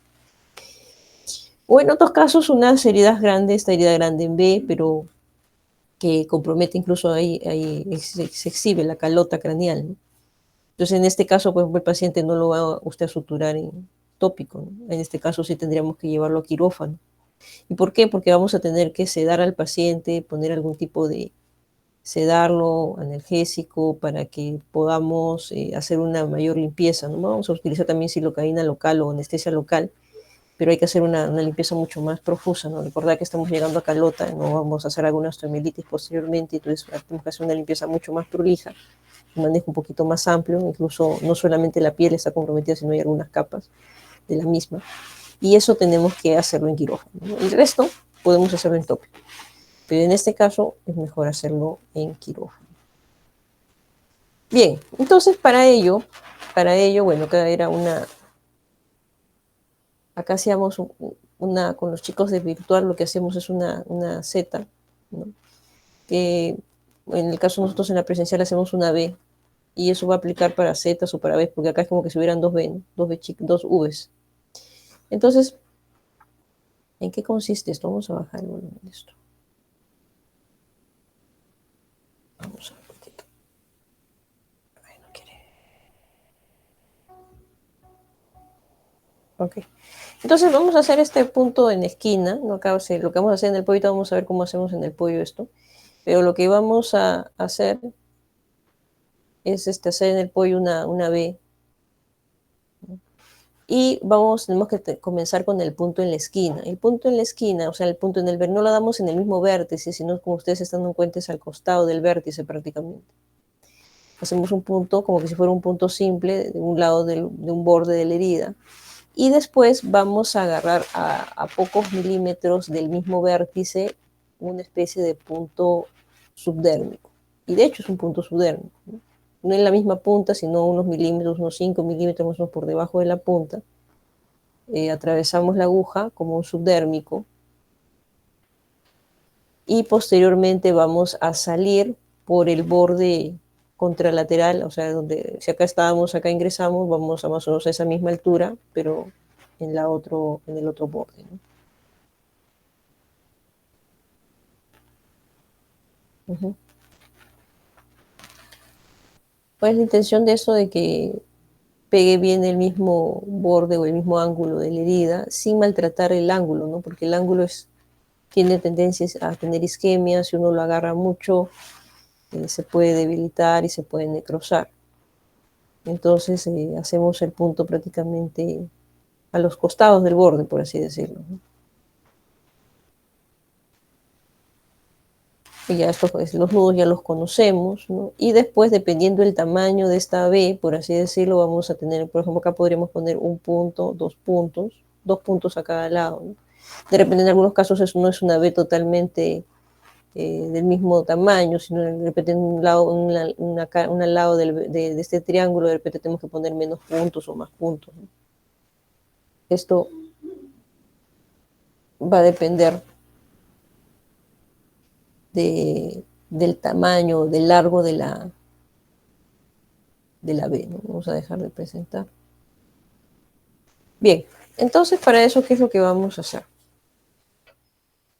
O en otros casos unas heridas grandes, esta herida grande en B, pero que compromete incluso ahí se exhibe la calota craneal, ¿no? Entonces, en este caso, por ejemplo, el paciente no lo va usted a suturar en tópico, ¿no? En este caso sí tendríamos que llevarlo a quirófano. ¿Y por qué? Porque vamos a tener que sedar al paciente, poner algún tipo de sedarlo, analgésico, para que podamos hacer una mayor limpieza, ¿no? Vamos a utilizar también silocaína local o anestesia local, pero hay que hacer una limpieza mucho más profusa, ¿no? Recordad que estamos llegando a calota, no vamos a hacer alguna osteomielitis posteriormente, entonces tenemos que hacer una limpieza mucho más prolija, un manejo un poquito más amplio, incluso no solamente la piel está comprometida, sino hay algunas capas de la misma, y eso tenemos que hacerlo en quirófano, ¿no? El resto podemos hacerlo en tópico, pero en este caso es mejor hacerlo en quirófano. Bien, entonces para ello, bueno, acá era acá hacíamos con los chicos de virtual, lo que hacemos es una Z, ¿no? Que en el caso de nosotros en la presencial hacemos una B, y eso va a aplicar para Z o para B, porque acá es como que si hubieran dos B, ¿no? Dos Vs. Entonces, ¿en qué consiste esto? Vamos a bajar el volumen de esto. Vamos a ver un poquito. Ay, no quiere. Ok. Entonces vamos a hacer este punto en esquina, ¿no? Acá, lo que vamos a hacer en el pollo, vamos a ver cómo hacemos en el pollo esto, pero lo que vamos a hacer es hacer en el pollo una B, ¿no? Y tenemos que comenzar con el punto en la esquina. El punto en la esquina, o sea, el punto en el vértice, no lo damos en el mismo vértice, sino como ustedes están dando cuenta, es al costado del vértice prácticamente. Hacemos un punto como que si fuera un punto simple de un lado de un borde de la herida. Y después vamos a agarrar a pocos milímetros del mismo vértice una especie de punto subdérmico. Y de hecho es un punto subdérmico, ¿no? No en la misma punta, sino unos milímetros, unos 5 milímetros más o menos por debajo de la punta. Atravesamos la aguja como un subdérmico y posteriormente vamos a salir por el borde contralateral, o sea, si acá estábamos, acá ingresamos, vamos a más o menos a esa misma altura, pero en el otro borde, ¿no? Uh-huh. ¿Cuál es la intención de eso? De que pegue bien el mismo borde o el mismo ángulo de la herida sin maltratar el ángulo, ¿no? Porque el ángulo tiene tendencias a tener isquemia, si uno lo agarra mucho, se puede debilitar y se puede necrosar. Entonces hacemos el punto prácticamente a los costados del borde, por así decirlo, ¿no? Y ya los nudos ya los conocemos, ¿no? Y después, dependiendo del tamaño de esta B, por así decirlo, vamos a tener, por ejemplo, acá podríamos poner un punto, dos puntos a cada lado, ¿no? De repente, en algunos casos, eso no es una B totalmente del mismo tamaño, sino de repente en un lado, un lado de este triángulo, de repente tenemos que poner menos puntos o más puntos, ¿no? Esto va a depender del tamaño, del largo de la B, ¿no? Vamos a dejar de presentar. Bien, entonces para eso, ¿qué es lo que vamos a hacer?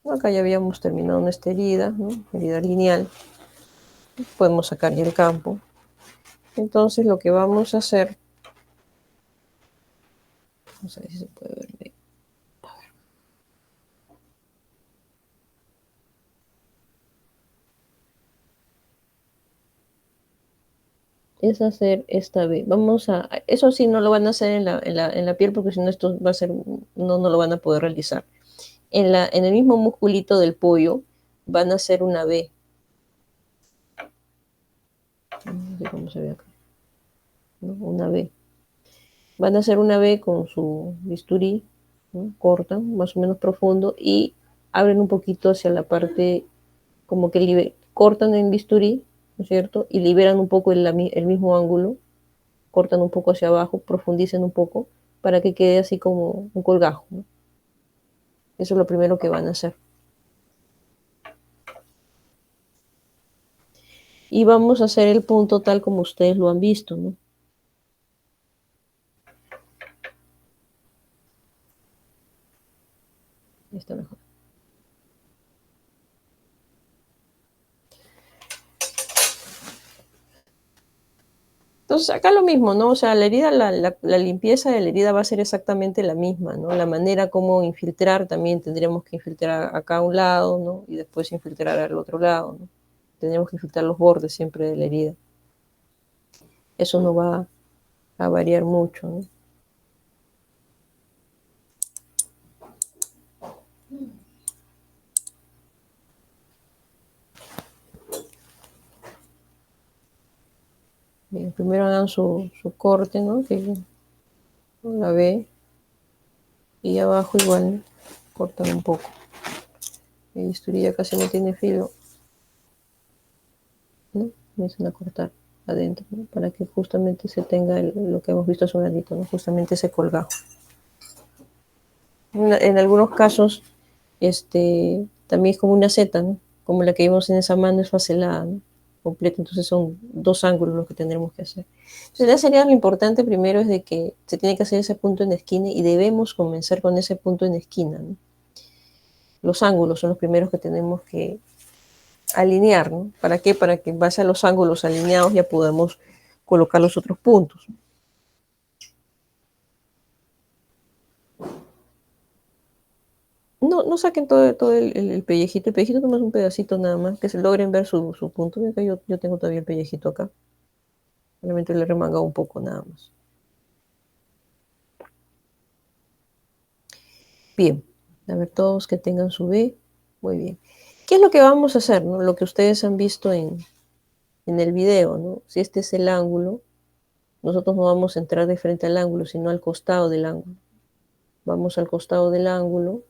Acá ya habíamos terminado nuestra herida, ¿no? Herida lineal. Podemos sacar ya el campo. Entonces lo que vamos a hacer, vamos a ver si se puede ver bien. es hacer esta B. Eso sí, no lo van a hacer en la piel porque si no esto va a ser, no lo van a poder realizar. En el mismo musculito del pollo van a hacer una B. No sé cómo se ve acá, ¿no? Una B. Van a hacer una B con su bisturí, ¿no? Cortan más o menos profundo y abren un poquito hacia la parte, como que cortan el bisturí, ¿no es cierto? Y liberan un poco el mismo ángulo, cortan un poco hacia abajo, profundicen un poco para que quede así como un colgajo, ¿no? Eso es lo primero que van a hacer. Y vamos a hacer el punto tal como ustedes lo han visto, ¿no? Está mejor. Entonces, acá lo mismo, ¿no? O sea, la herida, la limpieza de la herida va a ser exactamente la misma, ¿no? La manera como infiltrar, también tendríamos que infiltrar acá a un lado, ¿no? Y después infiltrar al otro lado, ¿no? Tendríamos que infiltrar los bordes siempre de la herida. Eso no va a variar mucho, ¿no? Bien, primero hagan su corte, ¿no? Que la ve. Y abajo igual cortan un poco. El bisturí ya casi no tiene filo, ¿no? Comienzan a cortar adentro, ¿no? Para que justamente se tenga lo que hemos visto hace un ratito, ¿no? Justamente ese colgajo. En algunos casos, también es como una seta, ¿no? Como la que vimos en esa mano es facelada, ¿no? Completa, entonces son dos ángulos los que tendremos que hacer. Entonces, ya sería lo importante primero es de que se tiene que hacer ese punto en esquina y debemos comenzar con ese punto en esquina, ¿no? Los ángulos son los primeros que tenemos que alinear, ¿no? ¿Para qué? Para que en base a los ángulos alineados ya podamos colocar los otros puntos. No saquen todo el pellejito. El pellejito nomás un pedacito nada más, que se logren ver su punto. Acá yo tengo todavía el pellejito acá. Solamente le he remangado un poco nada más. Bien. A ver, todos que tengan su B. Muy bien. ¿Qué es lo que vamos a hacer, no? Lo que ustedes han visto en el video, ¿no? Si este es el ángulo, nosotros no vamos a entrar de frente al ángulo, sino al costado del ángulo. Vamos al costado del ángulo.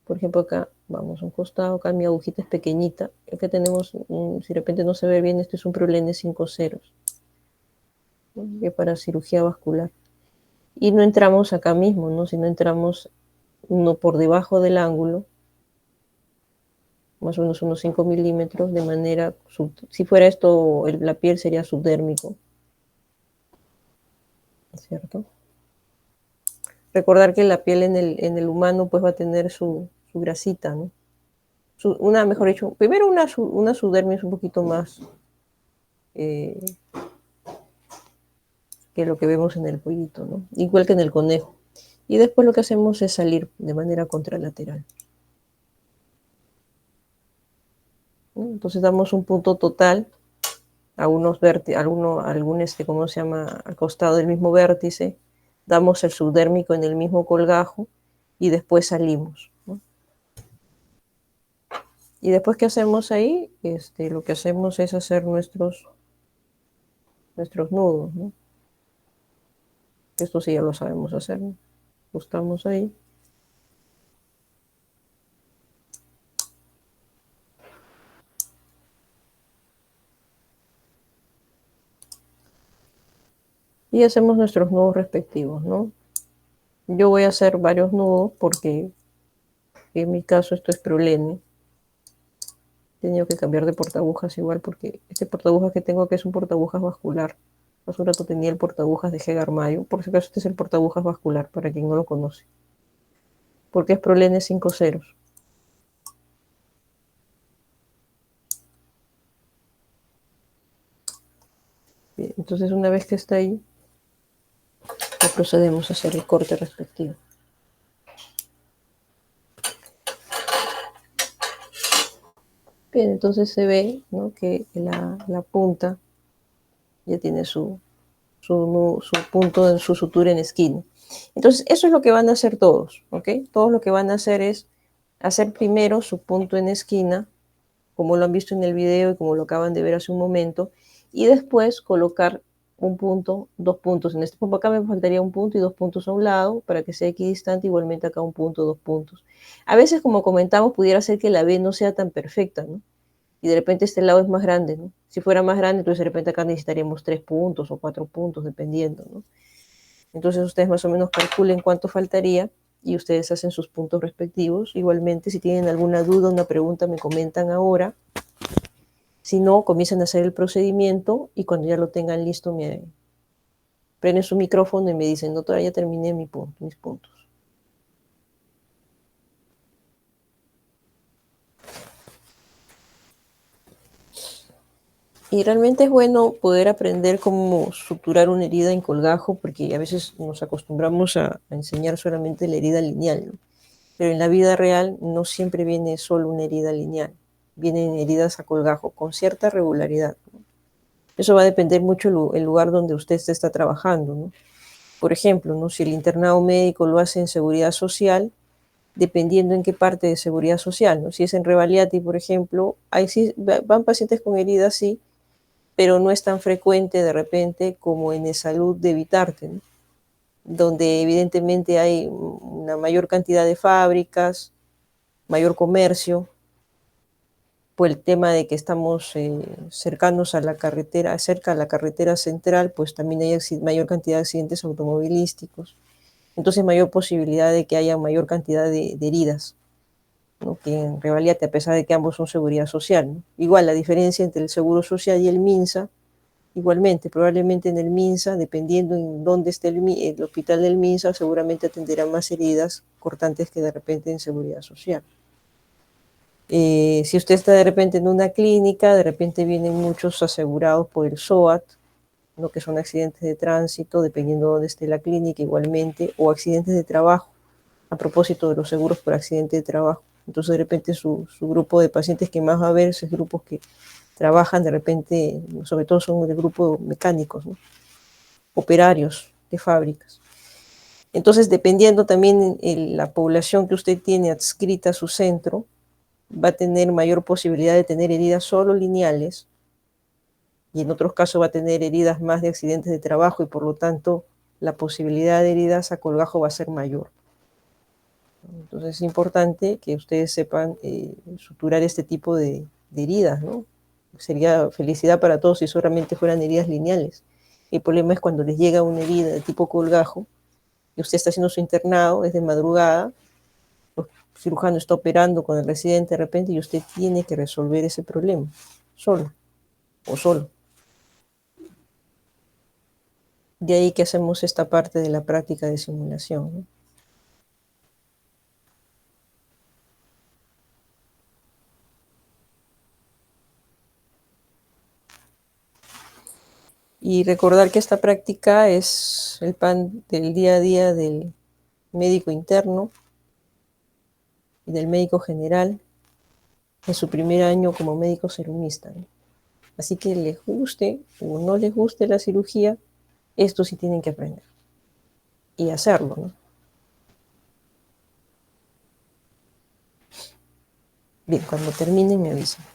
Por ejemplo, acá vamos a un costado, acá mi agujita es pequeñita. Acá tenemos, si de repente no se ve bien, este es un Prolene 5 ceros, ¿no? Que para cirugía vascular. Y no entramos acá mismo, ¿no? Sino entramos uno por debajo del ángulo, más o menos unos 5 milímetros, de manera, si fuera esto, la piel sería subdérmico, ¿cierto? Recordar que la piel en el humano pues va a tener su grasita, ¿no? Mejor dicho, primero una subdermis un poquito más eh, que lo que vemos en el pollito, ¿no? Igual que en el conejo. Y después lo que hacemos es salir de manera contralateral, ¿no? Entonces damos un punto total a ¿cómo se llama? Al costado del mismo vértice, damos el subdérmico en el mismo colgajo y después salimos, ¿no? Y después, ¿qué hacemos ahí? Lo que hacemos es hacer nuestros nudos, ¿no? Esto sí ya lo sabemos hacer, ¿no? Ajustamos ahí. Y hacemos nuestros nudos respectivos, ¿no? Yo voy a hacer varios nudos porque en mi caso esto es Prolene. He tenido que cambiar de portagujas igual porque este portagujas que tengo aquí es un portagujas vascular. Hace un rato tenía el portagujas de Hegar Mayo. Por si acaso este es el portagujas vascular, para quien no lo conoce. Porque es Prolene 5 ceros. Bien, entonces una vez que está ahí, ya procedemos a hacer el corte respectivo. Bien, entonces se ve, ¿no? Que la punta ya tiene su punto, su sutura en esquina. Entonces, eso es lo que van a hacer todos, ¿ok? Todos lo que van a hacer es hacer primero su punto en esquina, como lo han visto en el video y como lo acaban de ver hace un momento, y después colocar un punto, dos puntos. En este punto acá me faltaría un punto y dos puntos a un lado para que sea equidistante, igualmente acá un punto, dos puntos. A veces, como comentamos, pudiera ser que la B no sea tan perfecta, ¿no? Y de repente este lado es más grande, ¿no? Si fuera más grande, entonces de repente acá necesitaríamos 3 puntos o 4 puntos, dependiendo, ¿no? Entonces ustedes más o menos calculen cuánto faltaría y ustedes hacen sus puntos respectivos. Igualmente, si tienen alguna duda, una pregunta, me comentan ahora. Si no, comienzan a hacer el procedimiento y cuando ya lo tengan listo, me prenden su micrófono y me dicen, doctora, ya terminé mis puntos. Y realmente es bueno poder aprender cómo suturar una herida en colgajo, porque a veces nos acostumbramos a enseñar solamente la herida lineal, ¿no? Pero en la vida real no siempre viene solo una herida lineal, vienen heridas a colgajo con cierta regularidad, ¿no? Eso va a depender mucho el lugar donde usted está trabajando, ¿no? Por ejemplo, ¿no? Si el internado médico lo hace en seguridad social, dependiendo en qué parte de seguridad social, ¿no? Si es en Revaliati, por ejemplo, ahí sí van pacientes con heridas, sí, pero no es tan frecuente de repente como en salud de Vitarte, ¿no? Donde evidentemente hay una mayor cantidad de fábricas, mayor comercio, por el tema de que estamos cercanos a la carretera, cerca a la carretera central, pues también hay mayor cantidad de accidentes automovilísticos. Entonces mayor posibilidad de que haya mayor cantidad de heridas, ¿no? Que en Revaliate, a pesar de que ambos son seguridad social, ¿no? Igual la diferencia entre el seguro social y el MINSA, igualmente, probablemente en el MINSA, dependiendo en dónde esté el hospital del MINSA, seguramente atenderá más heridas cortantes que de repente en seguridad social. Si usted está de repente en una clínica, de repente vienen muchos asegurados por el SOAT, ¿no? Que son accidentes de tránsito, dependiendo de dónde esté la clínica igualmente, o accidentes de trabajo, a propósito de los seguros por accidente de trabajo. Entonces de repente su grupo de pacientes que más va a ver, esos grupos que trabajan de repente, sobre todo son del grupo mecánicos, ¿no? Operarios de fábricas. Entonces, dependiendo también la población que usted tiene adscrita a su centro, va a tener mayor posibilidad de tener heridas solo lineales y en otros casos va a tener heridas más de accidentes de trabajo y por lo tanto la posibilidad de heridas a colgajo va a ser mayor. Entonces es importante que ustedes sepan suturar este tipo de heridas, ¿no? Sería felicidad para todos si solamente fueran heridas lineales. El problema es cuando les llega una herida de tipo colgajo y usted está haciendo su internado, es de madrugada, el cirujano está operando con el residente de repente y usted tiene que resolver ese problema, solo o solo. De ahí que hacemos esta parte de la práctica de simulación, ¿no? Y recordar que esta práctica es el pan del día a día del médico interno y del médico general en su primer año como médico serumista, ¿no? Así que les guste o no les guste la cirugía, esto sí tienen que aprender y hacerlo, ¿no? Bien, cuando terminen me avisan.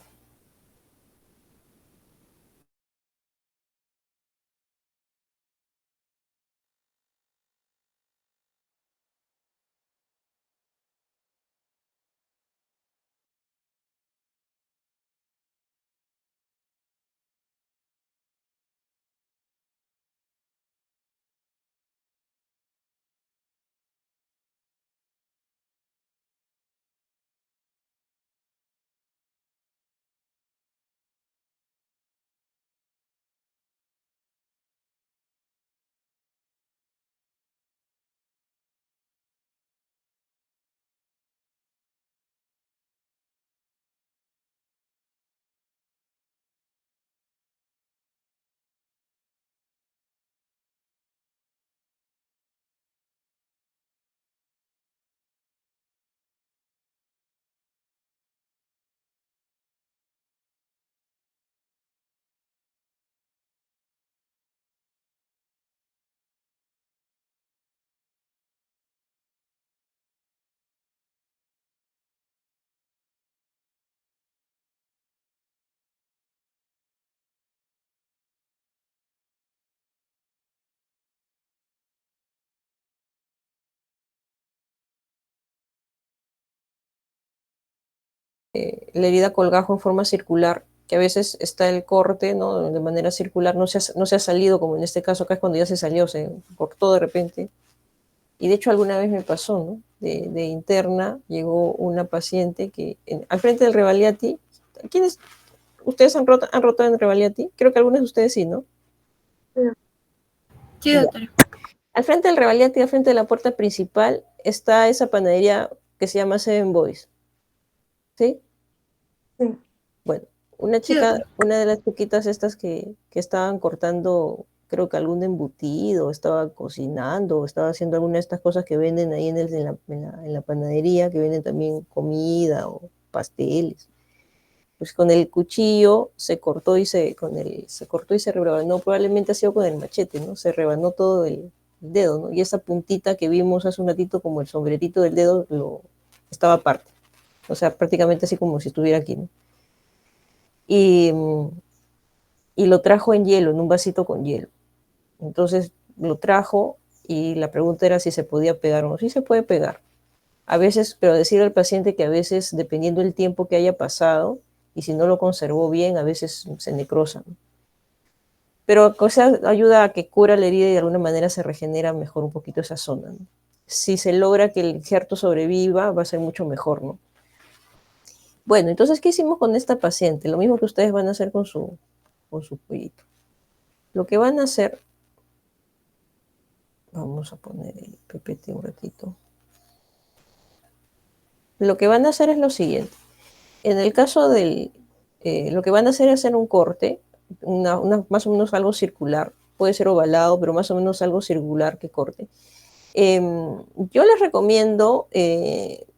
la herida colgajo en forma circular, que a veces está el corte, ¿no? De manera circular, no se ha salido, como en este caso acá es cuando ya se salió, se cortó de repente. Y de hecho alguna vez me pasó, ¿no? De interna llegó una paciente que al frente del Revaliati, ¿quiénes? ¿Ustedes han roto en Revaliati? Creo que algunos de ustedes sí, ¿no? Sí, Ya. doctora. Al frente del Revaliati, al frente de la puerta principal, está esa panadería que se llama Seven Boys. ¿Sí? Sí. Bueno, una Sí, chica, doctora. una de las chiquitas estas que estaban cortando, creo que algún embutido, estaba cocinando, estaba haciendo alguna de estas cosas que venden ahí en la panadería, que venden también comida o pasteles. Pues con el cuchillo se cortó se cortó y se rebanó, probablemente ha sido con el machete, ¿no? Se rebanó todo el dedo, ¿no? Y esa puntita que vimos hace un ratito como el sombrerito del dedo estaba aparte. O sea, prácticamente así como si estuviera aquí, ¿no? Y, y lo trajo en hielo, en un vasito con hielo. Entonces lo trajo y la pregunta era si se podía pegar o no. Sí se puede pegar. A veces, pero decirle al paciente que a veces, dependiendo del tiempo que haya pasado, y si no lo conservó bien, a veces se necrosa, ¿no? Pero o sea, ayuda a que cura la herida y de alguna manera se regenera mejor un poquito esa zona, ¿no? Si se logra que el injerto sobreviva, va a ser mucho mejor, ¿no? Bueno, entonces, ¿qué hicimos con esta paciente? Lo mismo que ustedes van a hacer con su pollito. Lo que van a hacer, vamos a poner el PPT un ratito. Lo que van a hacer es lo siguiente. En el caso lo que van a hacer es hacer un corte, más o menos algo circular. Puede ser ovalado, pero más o menos algo circular que corte. Yo les recomiendo,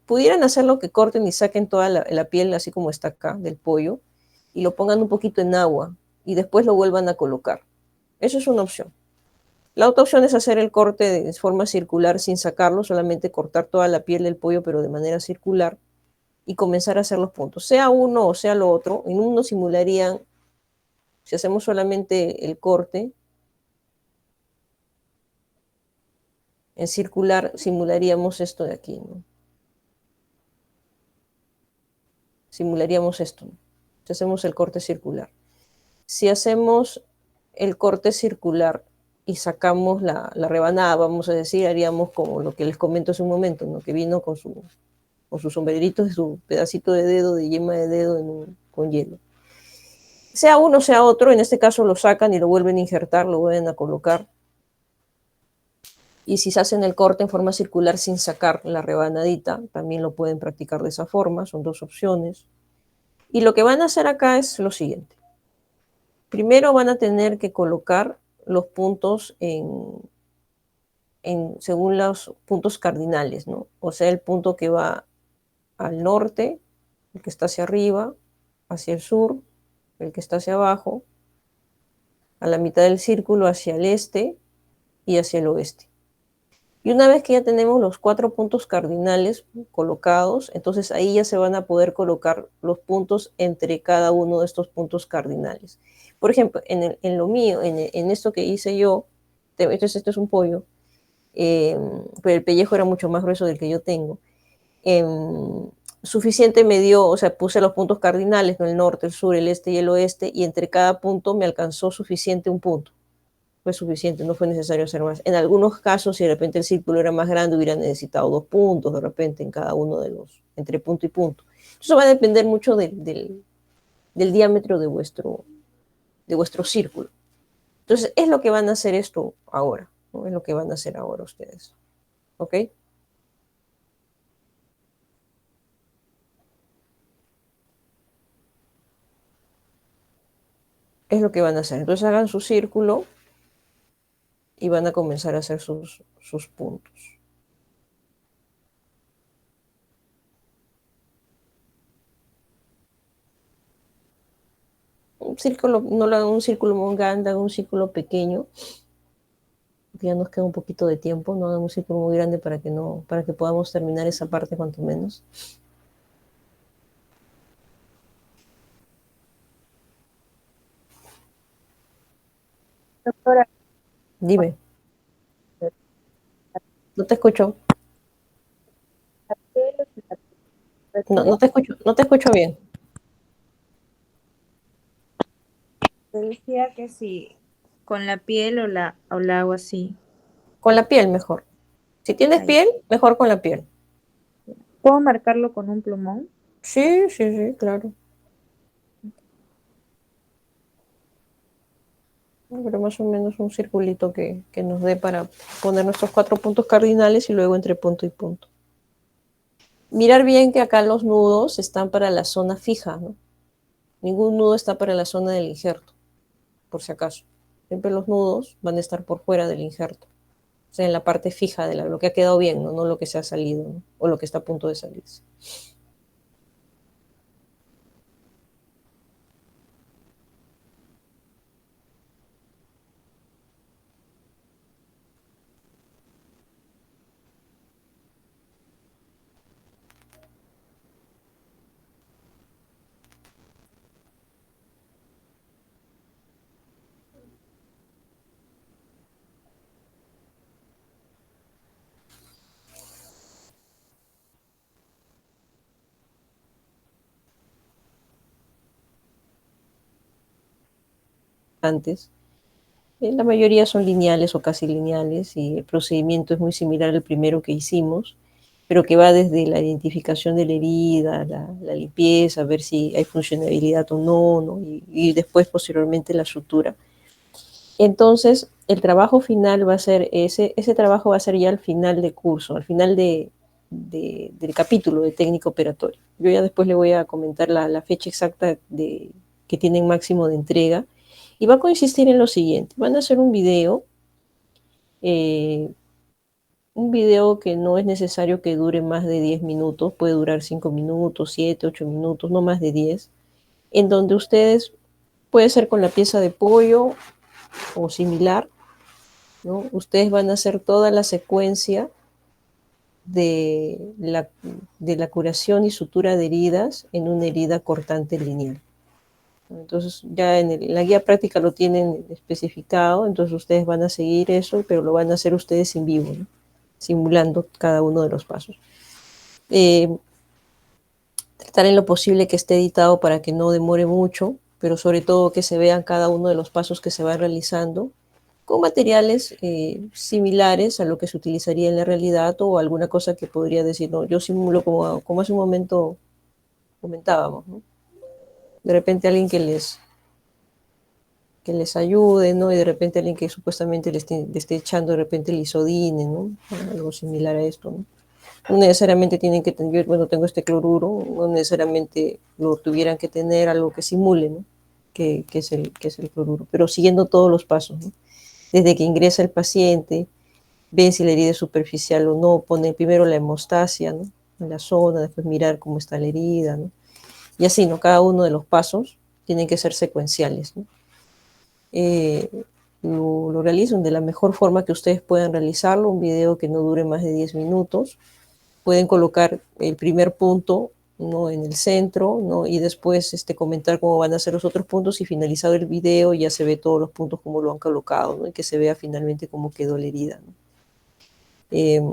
pudieran hacerlo que corten y saquen toda la piel, así como está acá, del pollo, y lo pongan un poquito en agua, y después lo vuelvan a colocar. Eso es una opción. La otra opción es hacer el corte de forma circular sin sacarlo, solamente cortar toda la piel del pollo, pero de manera circular, y comenzar a hacer los puntos. Sea uno o sea lo otro, en uno simularían, si hacemos solamente el corte, en circular simularíamos esto de aquí, ¿no? Simularíamos esto, ¿no? Si hacemos el corte circular. Si hacemos el corte circular y sacamos la rebanada, vamos a decir, haríamos como lo que les comento hace un momento, ¿no? Que vino con sus sombreritos y su pedacito de dedo, de yema de dedo con hielo. Sea uno, sea otro, en este caso lo sacan y lo vuelven a injertar, lo vuelven a colocar. Y si se hacen el corte en forma circular sin sacar la rebanadita, también lo pueden practicar de esa forma, son dos opciones. Y lo que van a hacer acá es lo siguiente. Primero van a tener que colocar los puntos según los puntos cardinales, ¿no? O sea, el punto que va al norte, el que está hacia arriba, hacia el sur, el que está hacia abajo, a la mitad del círculo hacia el este y hacia el oeste. Y una vez que ya tenemos los 4 puntos cardinales colocados, entonces ahí ya se van a poder colocar los puntos entre cada uno de estos puntos cardinales. Por ejemplo, en lo mío, en esto que hice yo, este es un pollo, pero el pellejo era mucho más grueso del que yo tengo. Suficiente me dio, o sea, puse los puntos cardinales, ¿no? El norte, el sur, el este y el oeste, y entre cada punto me alcanzó suficiente un punto. Fue suficiente, no fue necesario hacer más. En algunos casos, si de repente el círculo era más grande, hubiera necesitado 2 puntos de repente en cada uno de entre punto y punto. Eso va a depender mucho del diámetro de vuestro círculo. Entonces, es lo que van a hacer esto ahora, ¿no? Es lo que van a hacer ahora ustedes. ¿Ok? Es lo que van a hacer. Entonces, hagan su círculo y van a comenzar a hacer sus puntos. Un círculo, no lo hagan un círculo muy grande, hagan un círculo pequeño. Ya nos queda un poquito de tiempo, no hagan un círculo muy grande para que podamos terminar esa parte cuanto menos. Doctora, Dime, no te escucho. No te escucho bien. Te decía que si con la piel o la hago así. Con la piel mejor. Si tienes Ahí. piel, mejor con la piel. ¿Puedo marcarlo con un plumón? Sí, sí, sí, claro. Pero más o menos un circulito que nos dé para poner nuestros 4 puntos cardinales y luego entre punto y punto. Mirar bien que acá los nudos están para la zona fija, ¿no? Ningún nudo está para la zona del injerto, por si acaso. Siempre los nudos van a estar por fuera del injerto. O sea, en la parte fija de lo que ha quedado bien, ¿no? No lo que se ha salido, ¿no? O lo que está a punto de salirse. Antes. La mayoría son lineales o casi lineales y el procedimiento es muy similar al primero que hicimos, pero que va desde la identificación de la herida, la limpieza, ver si hay funcionabilidad o no, ¿no? Y después posteriormente la sutura. Entonces, el trabajo final va a ser, ese trabajo va a ser ya al final de curso, al final del capítulo de técnica operatoria. Yo ya después le voy a comentar la fecha exacta que tienen máximo de entrega y va a consistir en lo siguiente. Van a hacer eh, un video que no es necesario que dure más de 10 minutos, puede durar 5 minutos, 7, 8 minutos, no más de 10, en donde ustedes, puede ser con la pieza de pollo o similar, ¿no? Ustedes van a hacer toda la secuencia de de la curación y sutura de heridas en una herida cortante lineal. Entonces ya en la guía práctica lo tienen especificado, entonces ustedes van a seguir eso, pero lo van a hacer ustedes en vivo, ¿no? Simulando cada uno de los pasos. Eh, Tratar en lo posible que esté editado para que no demore mucho, pero sobre todo que se vean cada uno de los pasos que se van realizando con materiales similares a lo que se utilizaría en la realidad o alguna cosa que podría decir, no, yo simulo como hace un momento comentábamos, ¿no? De repente alguien que les ayude, ¿no? Y de repente alguien que supuestamente le esté echando de repente el isodine, ¿no? Algo similar a esto, ¿no? No necesariamente tienen que tener, bueno, tengo este cloruro, no necesariamente lo tuvieran que tener algo que simule, ¿no? Que es el cloruro, pero siguiendo todos los pasos, ¿no? Desde que ingresa el paciente, ven si la herida es superficial o no, ponen primero la hemostasia, ¿no? En la zona, después mirar cómo está la herida, ¿no? Y así, ¿no? Cada uno de los pasos tienen que ser secuenciales, ¿no? Eh, lo realizan de la mejor forma que ustedes puedan realizarlo, un video que no dure más de 10 minutos. Pueden colocar el primer punto, ¿no? En el centro, ¿no? Y después comentar cómo van a ser los otros puntos y finalizado el video ya se ve todos los puntos como lo han colocado, ¿no? Y que se vea finalmente cómo quedó la herida, ¿no?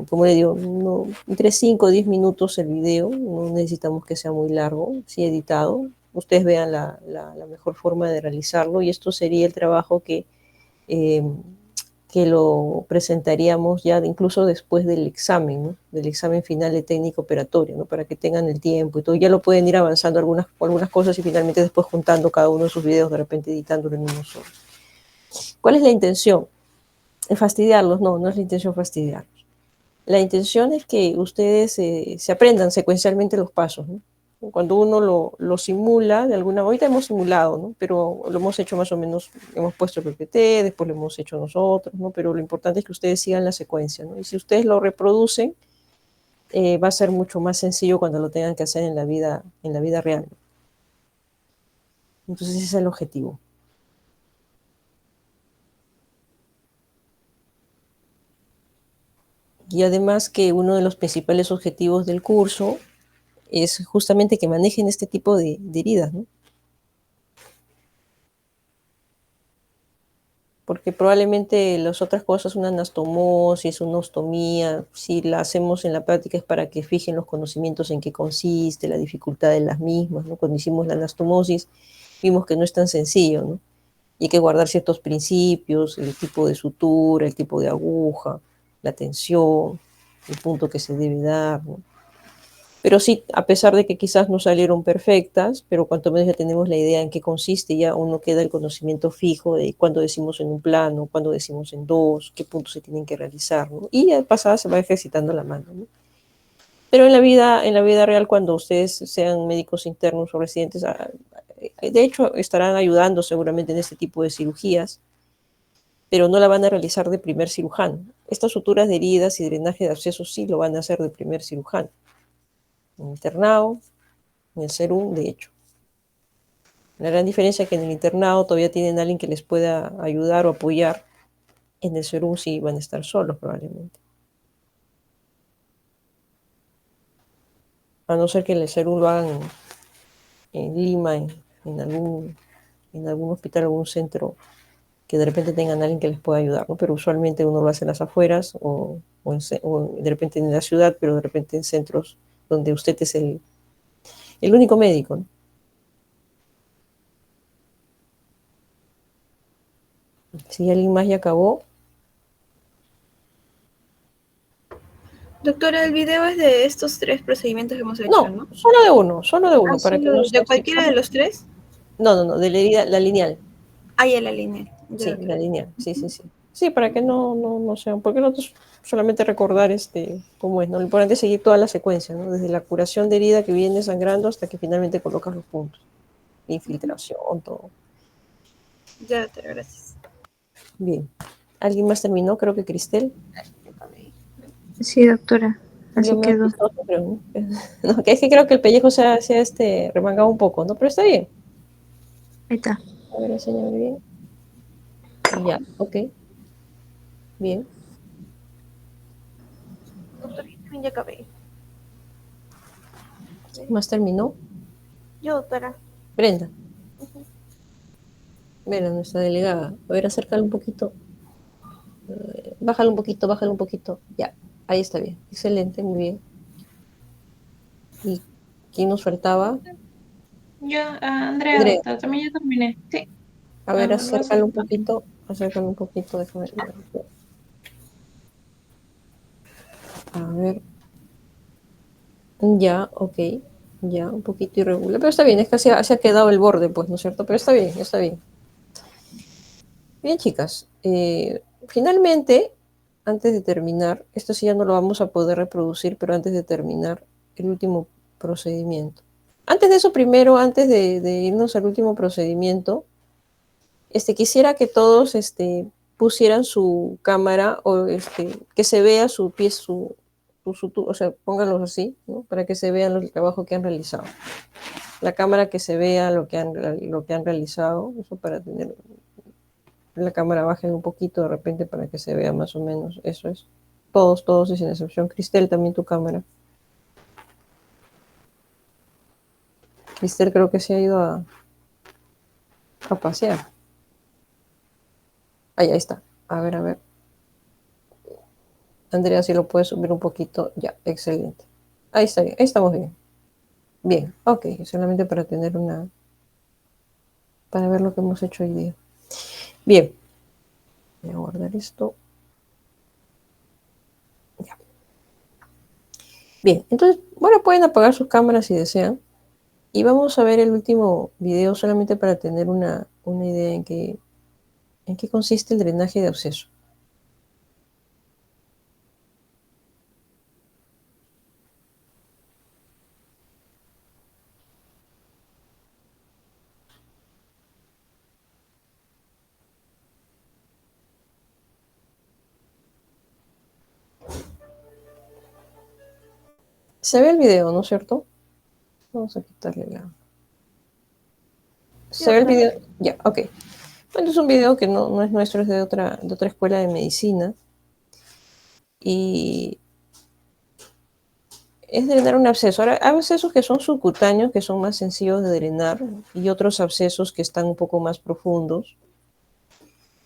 Como le digo, no, entre 5 o 10 minutos el video, no necesitamos que sea muy largo, sí editado. Ustedes vean la mejor forma de realizarlo y esto sería el trabajo eh, que lo presentaríamos ya incluso después del examen, ¿no? Del examen final de técnica operatoria, ¿no? Para que tengan el tiempo y todo. Ya lo pueden ir avanzando algunas cosas y finalmente después juntando cada uno de sus videos, de repente editándolo en uno solo. ¿Cuál es la intención? Fastidiarlos, no, no es la intención fastidiarlos. La intención es que ustedes se aprendan secuencialmente los pasos, ¿no? Cuando uno lo simula, de alguna ahorita hemos simulado, ¿no? Pero lo hemos hecho más o menos, hemos puesto el PPT, después lo hemos hecho nosotros, ¿no? Pero lo importante es que ustedes sigan la secuencia, ¿no? Y si ustedes lo reproducen, va a ser mucho más sencillo cuando lo tengan que hacer en la vida real. Entonces ese es el objetivo. Y además que uno de los principales objetivos del curso es justamente que manejen este tipo de heridas, ¿no? porque probablemente las otras cosas, una anastomosis, una ostomía, si la hacemos en la práctica es para que fijen los conocimientos en qué consiste, la dificultad de las mismas, ¿no? Cuando hicimos la anastomosis vimos que no es tan sencillo, ¿no? Y hay que guardar ciertos principios, el tipo de sutura, el tipo de aguja, la tensión, el punto que se debe dar, ¿no? Pero sí, a pesar de que quizás no salieron perfectas, pero cuanto menos ya tenemos la idea en qué consiste, ya uno queda el conocimiento fijo de cuándo decimos en un plano, cuándo decimos en dos, qué puntos se tienen que realizar, ¿no? Y ya pasada se va ejercitando la mano, ¿no? Pero en la vida real, cuando ustedes sean médicos internos o residentes, de hecho estarán ayudando seguramente en este tipo de cirugías, pero no la van a realizar de primer cirujano. Estas suturas de heridas y drenaje de abscesos sí lo van a hacer de primer cirujano. En el internado, en el SERUM, de hecho. La gran diferencia es que en el internado todavía tienen a alguien que les pueda ayudar o apoyar. En el SERUM sí van a estar solos probablemente. A no ser que el SERUM lo hagan en Lima, en algún hospital, algún centro, que de repente tengan a alguien que les pueda ayudar, ¿no? Pero usualmente uno lo hace en las afueras o de repente en la ciudad, pero de repente en centros donde usted es el único médico, ¿no? Si alguien más ya acabó. Doctora, el video es de estos 3 procedimientos que hemos hecho, No, ¿no? solo de uno, para que no sea ¿De así. cualquiera de los 3? No, de la herida, la lineal. Ah, ya la línea. Sí, la lineal, sí. Sí, para que no sea, porque no solamente recordar cómo es, ¿no? Lo importante es seguir toda la secuencia, ¿no? Desde la curación de herida que viene sangrando hasta que finalmente colocas los puntos. Infiltración, todo. Ya, doctora, gracias. Bien. ¿Alguien más terminó? Creo que Cristel. Sí, doctora. Yo Así me quedó. asustó, creo, ¿no? No, que es que creo que el pellejo se ha remangado un poco, ¿no? Pero está bien. Ahí está. A ver, enséñame bien. Ya, ok. Bien. Doctor, yo también ya acabé. ¿Más terminó? Yo, doctora. Brenda. Brenda, nuestra delegada. A ver, acércalo un poquito. Bájalo un poquito. Ya, ahí está bien. Excelente, muy bien. ¿Y quién nos faltaba? Yo, Andrea, Andrea. doctora, también ya terminé. Sí. A ver, Lo hace. acércalo un poquito. Acércalo un poquito, déjame ver. A ver. Ya, ok. Ya, un poquito irregular. Pero está bien, es que se ha quedado el borde, pues, ¿no es cierto? Pero está bien, está bien. Bien, chicas. Finalmente, antes de terminar, esto sí ya no lo vamos a poder reproducir, pero antes de terminar, el último procedimiento. Antes de eso, primero, antes de irnos al último procedimiento, quisiera que todos pusieran su cámara o que se vea su pie, o sea, pónganlos así, ¿no? Para que se vean el trabajo que han realizado. La cámara que se vea lo que han realizado, eso para tener la cámara bajen un poquito de repente para que se vea más o menos, eso es. Todos y sin excepción. Cristel, también tu cámara. Cristel creo que se ha ido a pasear. Ahí está. A ver. Andrea, si lo puedes subir un poquito. Ya, excelente. Ahí está bien, ahí estamos bien. Bien, ok, solamente para tener para ver lo que hemos hecho hoy día. Bien. Voy a guardar esto. Ya. Bien, entonces, bueno, pueden apagar sus cámaras si desean. Y vamos a ver el último video solamente para tener una idea en qué consiste el drenaje de absceso. Se ve el video, ¿no es cierto? Vamos a quitarle la... ¿Se ve el video? Ya, ok. Bueno, es un video que no es nuestro, es de otra escuela de medicina. Y es drenar un absceso. Ahora, hay abscesos que son subcutáneos, que son más sencillos de drenar, y otros abscesos que están un poco más profundos.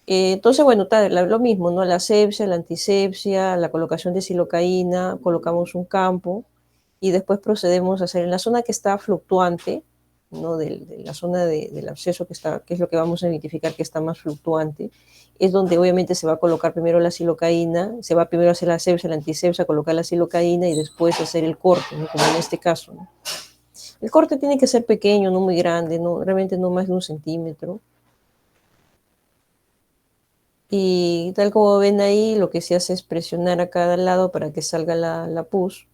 Entonces, bueno, lo mismo, ¿no? La asepsia, la antisepsia, la colocación de silocaína, colocamos un campo y después procedemos a hacer en la zona que está fluctuante, ¿no? De la zona del absceso que es lo que vamos a identificar que está más fluctuante, es donde obviamente se va a colocar primero la silocaína, se va primero a hacer la asepsia, la antisepsia, colocar la silocaína y después hacer el corte, ¿no? Como en este caso, ¿no? El corte tiene que ser pequeño, no muy grande, no, realmente no más de 1 centímetro. Y tal como ven ahí, lo que se hace es presionar a cada lado para que salga la pus.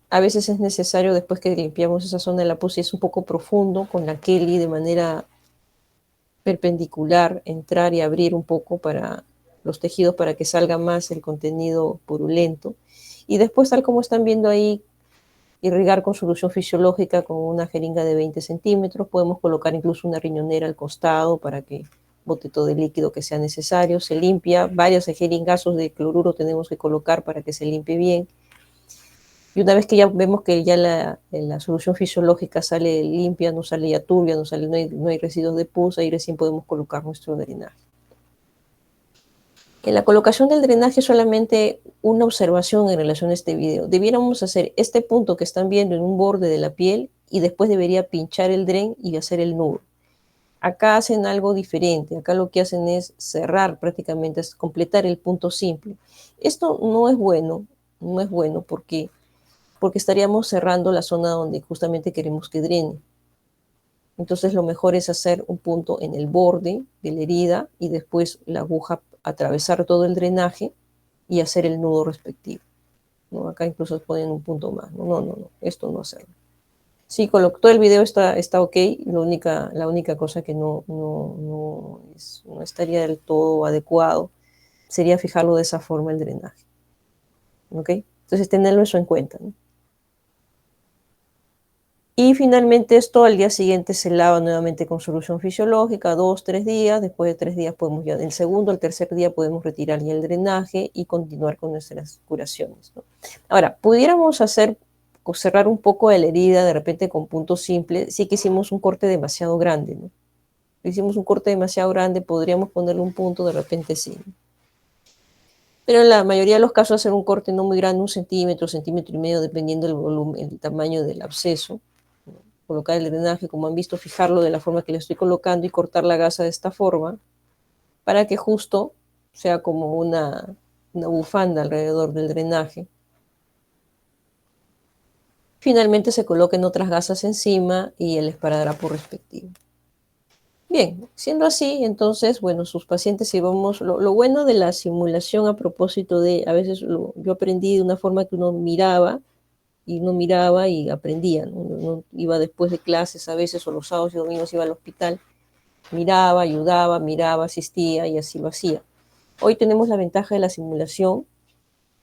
A veces es necesario, después que limpiamos esa zona de la pus, si es un poco profundo, con la Kelly de manera perpendicular, entrar y abrir un poco para los tejidos para que salga más el contenido purulento. Y después, tal como están viendo ahí, irrigar con solución fisiológica con una jeringa de 20 centímetros. Podemos colocar incluso una riñonera al costado para que bote todo el líquido que sea necesario. Se limpia, varios jeringazos de cloruro tenemos que colocar para que se limpie bien. Y una vez que ya vemos que ya la solución fisiológica sale limpia, no sale ya turbia, no hay residuos de pus, ahí recién podemos colocar nuestro drenaje. En la colocación del drenaje solamente una observación en relación a este video. Debiéramos hacer este punto que están viendo en un borde de la piel y después debería pinchar el dren y hacer el nudo. Acá hacen algo diferente. Acá lo que hacen es cerrar prácticamente, es completar el punto simple. Esto no es bueno, no es bueno porque estaríamos cerrando la zona donde justamente queremos que drene. Entonces lo mejor es hacer un punto en el borde de la herida y después la aguja atravesar todo el drenaje y hacer el nudo respectivo, ¿no? Acá incluso ponen un punto más. No, esto no hacerlo. Sí, todo el video está ok, la única cosa que no estaría del todo adecuado sería fijarlo de esa forma el drenaje. ¿Ok? Entonces tenerlo eso en cuenta, ¿no? Y finalmente esto al día siguiente se lava nuevamente con solución fisiológica, 2-3 días. Después de 3 días podemos ya, el segundo, el tercer día podemos retirar ya el drenaje y continuar con nuestras curaciones, ¿no? Ahora, pudiéramos cerrar un poco de la herida de repente con puntos simples, si que hicimos un corte demasiado grande, ¿no? Si hicimos un corte demasiado grande, podríamos ponerle un punto, de repente sí, ¿no? Pero en la mayoría de los casos hacer un corte no muy grande, 1 centímetro, 1,5 centímetros, dependiendo del volumen, el tamaño del absceso. Colocar el drenaje, como han visto, fijarlo de la forma que le estoy colocando y cortar la gasa de esta forma para que justo sea como una bufanda alrededor del drenaje. Finalmente se coloquen otras gasas encima y el esparadrapo respectivo. Bien, siendo así, entonces, bueno, sus pacientes, si vamos, lo bueno de la simulación a propósito de, a veces yo aprendí de una forma que uno miraba y aprendía, ¿no? Uno iba después de clases a veces, o los sábados y domingos iba al hospital, miraba, ayudaba, miraba, asistía y así lo hacía. Hoy tenemos la ventaja de la simulación,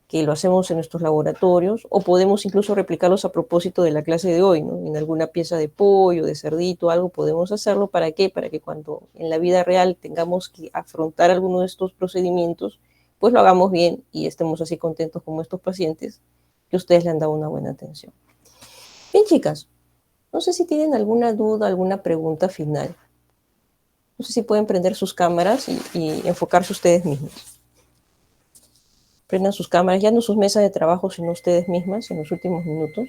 que lo hacemos en nuestros laboratorios, o podemos incluso replicarlos a propósito de la clase de hoy, ¿no? En alguna pieza de pollo, de cerdito, algo podemos hacerlo. ¿Para qué? Para que cuando en la vida real tengamos que afrontar alguno de estos procedimientos, pues lo hagamos bien y estemos así contentos como estos pacientes, que ustedes le han dado una buena atención. Bien, chicas, no sé si tienen alguna duda, alguna pregunta final. No sé si pueden prender sus cámaras y enfocarse ustedes mismos. Prendan sus cámaras, ya no sus mesas de trabajo, sino ustedes mismas en los últimos minutos.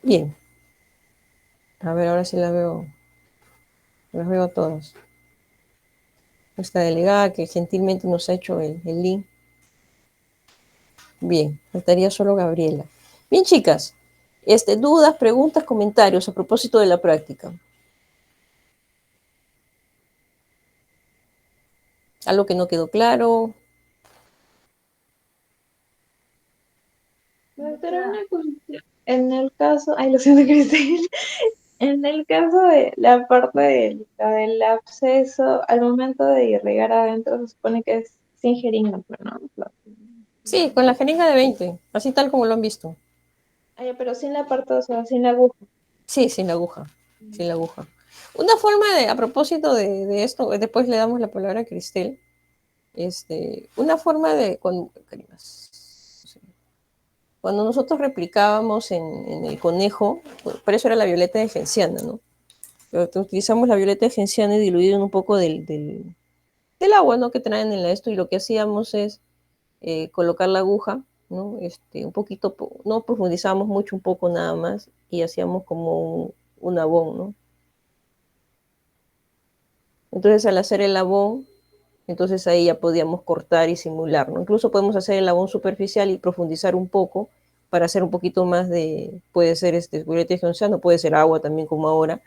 Bien. A ver, ahora sí las veo a todas. Esta delegada que gentilmente nos ha hecho el link. Bien, faltaría solo Gabriela. Bien, chicas, dudas, preguntas, comentarios a propósito de la práctica. ¿Algo que no quedó claro? Doctora, una cosita. En el caso, ay, lo siento, Cristel. En el caso de la parte del absceso, al momento de irrigar adentro, se supone que es sin jeringa, pero no. Sí, con la jeringa de 20, así tal como lo han visto. Ah, ya, pero sin la parte, o sea, sin la aguja. Sí, sin la aguja, sin la aguja. Una forma a propósito de esto, después le damos la palabra a Cristel, una forma de, Cuando nosotros replicábamos en el conejo, por eso era la violeta de genciana, ¿no? Pero utilizamos la violeta de genciana y diluido en un poco del agua, ¿no? Que traen en esto, y lo que hacíamos es colocar la aguja, ¿no? Un poquito, no profundizábamos mucho, un poco nada más, y hacíamos como un abón, ¿no? Entonces al hacer el abón, entonces ahí ya podíamos cortar y simular, ¿no? Incluso podemos hacer el abón superficial y profundizar un poco para hacer un poquito más de, puede ser violeta de genciana, puede ser agua también como ahora,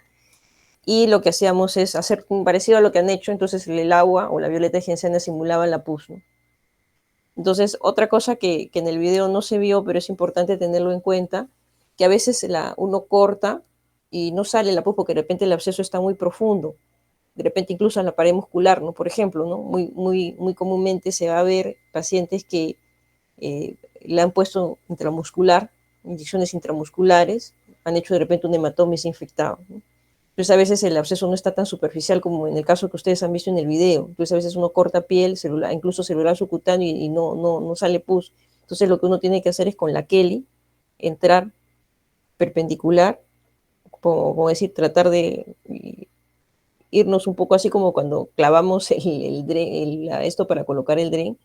y lo que hacíamos es hacer parecido a lo que han hecho, entonces el agua o la violeta de genciana simulaba la pus, ¿no? Entonces, otra cosa que en el video no se vio, pero es importante tenerlo en cuenta, que a veces uno corta y no sale la pus porque de repente el absceso está muy profundo, de repente incluso en la pared muscular, ¿no? Por ejemplo, ¿no? Muy comúnmente se va a ver pacientes que le han puesto intramuscular, inyecciones intramusculares, han hecho de repente un hematoma y se ha infectado, ¿no? Entonces a veces el absceso no está tan superficial como en el caso que ustedes han visto en el video. Entonces a veces uno corta piel, celular, incluso celular subcutáneo y no sale pus. Entonces lo que uno tiene que hacer es con la Kelly entrar perpendicular, como decir, tratar de irnos un poco así como cuando clavamos esto para colocar el dren,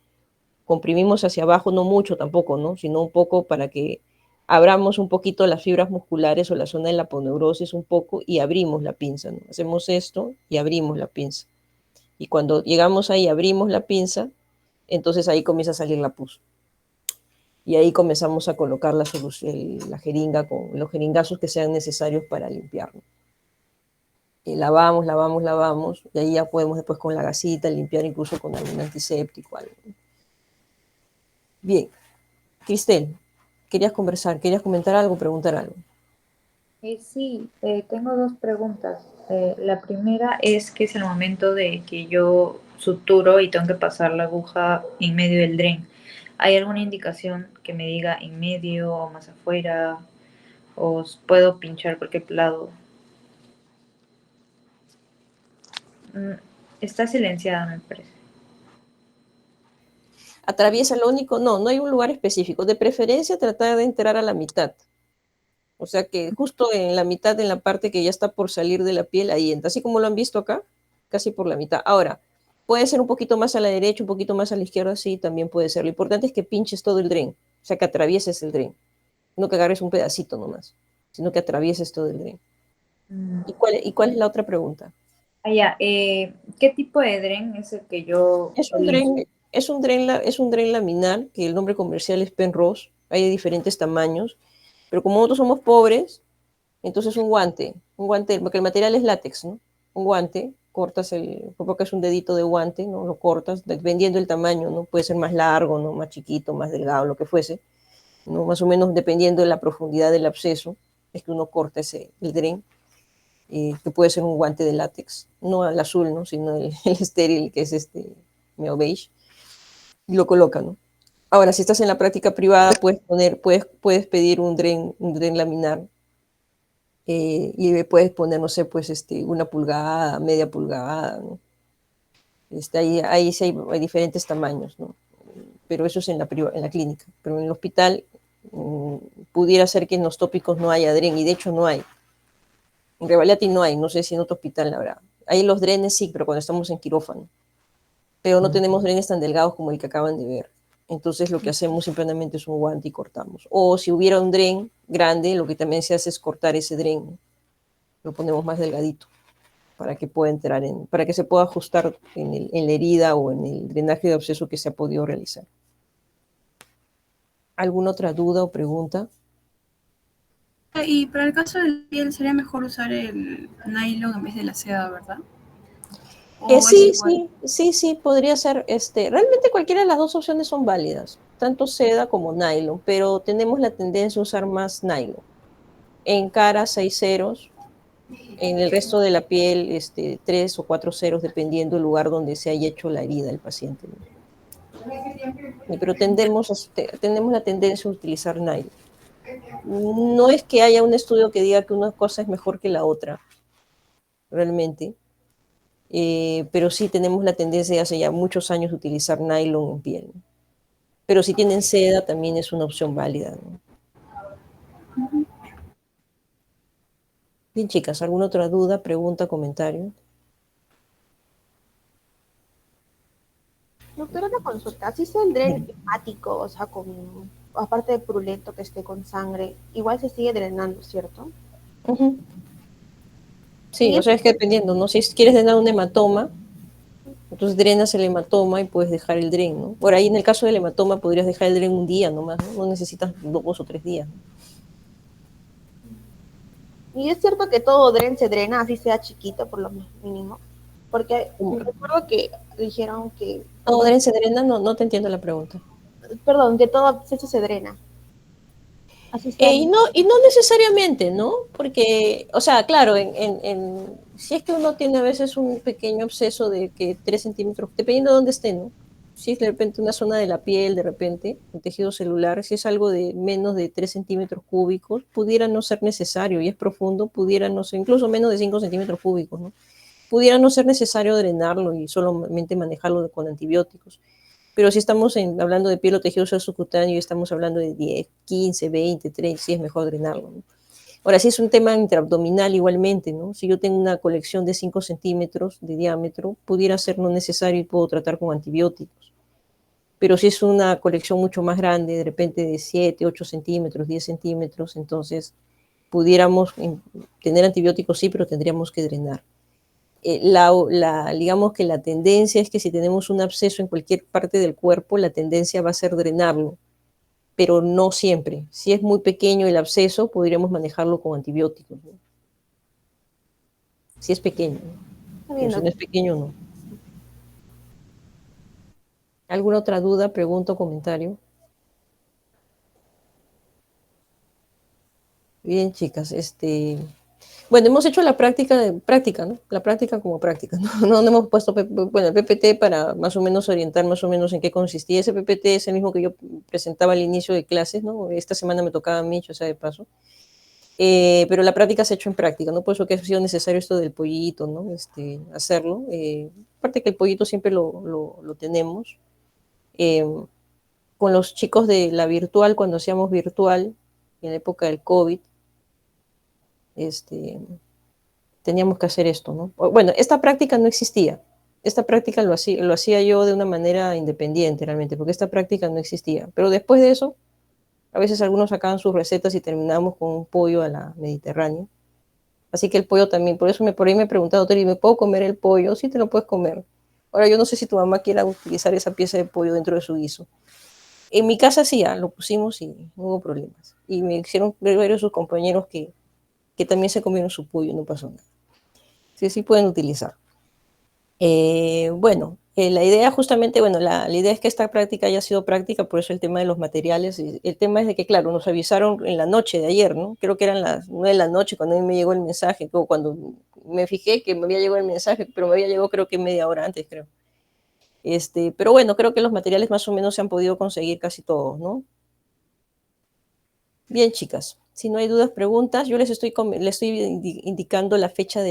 comprimimos hacia abajo, no mucho tampoco, ¿no? Sino un poco para que abramos un poquito las fibras musculares o la zona de la aponeurosis un poco y abrimos la pinza, ¿no? Hacemos esto y abrimos la pinza. Y cuando llegamos ahí, abrimos la pinza, entonces ahí comienza a salir la pus. Y ahí comenzamos a colocar la jeringa con los jeringazos que sean necesarios para limpiarlo. Y lavamos, lavamos, lavamos, y ahí ya podemos después con la gasita limpiar incluso con algún antiséptico. Algo. Bien, Cristel, querías comentar algo, preguntar algo. Sí, tengo dos preguntas. La primera es que es el momento de que yo suturo y tengo que pasar la aguja en medio del dren. ¿Hay alguna indicación que me diga en medio o más afuera? ¿O puedo pinchar cualquier lado? Mm, Está silenciada, me parece. Atraviesa lo único, no hay un lugar específico. De preferencia tratar de entrar a la mitad. O sea que justo en la mitad, en la parte que ya está por salir de la piel, ahí entra. Así como lo han visto acá, casi por la mitad. Ahora, puede ser un poquito más a la derecha, un poquito más a la izquierda, sí, también puede ser. Lo importante es que pinches todo el dren, o sea que atravieses el dren. No que agarres un pedacito nomás, sino que atravieses todo el dren. Mm, ¿Y cuál es la otra pregunta? Ya. ¿Qué tipo de dren es el que yo Es un elijo? dren, es un dren laminar, que el nombre comercial es Penrose. Hay de diferentes tamaños, pero como nosotros somos pobres, entonces un guante, porque el material es látex, ¿no? Un guante, cortas colocas un dedito de guante, ¿no? Lo cortas, dependiendo del tamaño, ¿no? Puede ser más largo, ¿no? Más chiquito, más delgado, lo que fuese, ¿no? Más o menos dependiendo de la profundidad del absceso, es que uno corta el dren, que puede ser un guante de látex, no el azul, ¿no? Sino el estéril, que es medio beige, y lo coloca, ¿no? Ahora, si estás en la práctica privada, puedes pedir un dren laminar, y puedes poner, no sé, pues 1 pulgada, media pulgada, ¿no? Ahí sí hay diferentes tamaños, ¿no? Pero eso es en la clínica. Pero en el hospital pudiera ser que en los tópicos no haya dren, y de hecho no hay. En Revalati no hay, no sé si en otro hospital habrá. Hay los drenes, sí, pero cuando estamos en quirófano. Pero no tenemos drenes tan delgados como el que acaban de ver. Entonces lo que hacemos simplemente es un guante y cortamos. O si hubiera un dren grande, lo que también se hace es cortar ese dren, ¿no? Lo ponemos más delgadito para que pueda entrar para que se pueda ajustar en la herida o en el drenaje de absceso que se ha podido realizar. ¿Alguna otra duda o pregunta? Y para el caso de la piel sería mejor usar el nylon en vez de la seda, ¿verdad? ¿O es Sí, igual? sí, podría ser, realmente cualquiera de las dos opciones son válidas, tanto seda como nylon, pero tenemos la tendencia a usar más nylon. En cara 6 ceros, en el resto de la piel 3 o 4 ceros, dependiendo del lugar donde se haya hecho la herida del paciente, ¿no? Pero tenemos la tendencia a utilizar nylon. No es que haya un estudio que diga que una cosa es mejor que la otra, realmente, pero sí tenemos la tendencia de hace ya muchos años de utilizar nylon en piel. Pero si tienen seda, también es una opción válida, ¿no? Bien, chicas, ¿alguna otra duda, pregunta, comentario? Doctora, una consulta. Si es el dren Bien. hepático, o sea, con, aparte de purulento que esté con sangre, igual se sigue drenando, ¿cierto? Ujú. Sí, Y o es, sea, es que dependiendo, ¿no? Si quieres drenar un hematoma, entonces drenas el hematoma y puedes dejar el dren, ¿no? Por ahí en el caso del hematoma podrías dejar el dren un día nomás, ¿no? No necesitas 2 o 3 días, ¿no? y es cierto que todo dren se drena, así sea chiquito por lo mínimo. Porque Como- recuerdo que dijeron que, ¿Todo dren se drena? No, no te entiendo la pregunta. perdón, que todo absceso se drena. Así sea. Y no necesariamente, ¿no? Porque, o sea, claro, si es que uno tiene a veces un pequeño absceso de que 3 centímetros, dependiendo de dónde esté, ¿no? Si es de repente una zona de la piel, de repente, un tejido celular, si es algo de menos de 3 centímetros cúbicos, pudiera no ser necesario, y es profundo, pudiera no ser, incluso menos de 5 centímetros cúbicos, ¿no? Pudiera no ser necesario drenarlo y solamente manejarlo con antibióticos. Pero si estamos hablando de piel o tejido subcutáneo y estamos hablando de 10, 15, 20, 30, sí es mejor drenarlo, ¿no? Ahora, si es un tema intraabdominal igualmente, ¿no? Si yo tengo una colección de 5 centímetros de diámetro, pudiera ser no necesario y puedo tratar con antibióticos. Pero si es una colección mucho más grande, de repente de 7, 8 centímetros, 10 centímetros, entonces pudiéramos tener antibióticos, sí, pero tendríamos que drenar. Digamos que la tendencia es que si tenemos un absceso en cualquier parte del cuerpo, la tendencia va a ser drenarlo, pero no siempre. Si es muy pequeño el absceso, podríamos manejarlo con antibióticos, ¿no? Si es pequeño, ¿no? Está Pero bien, si no doctor. es pequeño, no. ¿Alguna otra duda, pregunta o comentario? Bien, chicas, bueno, hemos hecho la práctica, ¿no? La práctica como práctica, ¿no? No hemos puesto, bueno, el PPT para más o menos orientar más o menos en qué consistía. Ese PPT es el mismo que yo presentaba al inicio de clases, ¿no? Esta semana me tocaba a mí, o sea, de paso. Pero la práctica se ha hecho en práctica, ¿no? Por eso que ha sido necesario esto del pollito, ¿no? Hacerlo. Aparte que el pollito siempre lo tenemos. Eh, con los chicos de la virtual, cuando hacíamos virtual, en la época del COVID, este, teníamos que hacer esto, ¿no? Bueno, esta práctica no existía. Esta práctica lo hacía yo de una manera independiente realmente, porque esta práctica no existía. Pero después de eso, a veces algunos sacaban sus recetas y terminamos con un pollo a la mediterránea. Así que el pollo también, por ahí me he preguntado, Tori, ¿me puedo comer el pollo? Sí, te lo puedes comer. Ahora, yo no sé si tu mamá quiera utilizar esa pieza de pollo dentro de su guiso. En mi casa sí, lo pusimos y no hubo problemas. Y me hicieron ver varios sus compañeros que también se comieron su pollo, no pasó nada. Sí, sí pueden utilizar. Bueno, la idea justamente, bueno, la idea es que esta práctica haya sido práctica, por eso el tema de los materiales. El tema es de que, claro, nos avisaron en la noche de ayer, ¿no? Creo que eran las 9 de la noche cuando a mí me llegó el mensaje, cuando me fijé que me había llegado el mensaje, pero me había llegado creo que media hora antes, creo. Pero bueno, creo que los materiales más o menos se han podido conseguir casi todos, ¿no? Bien, chicas, si no hay dudas, preguntas, yo les estoy indicando la fecha de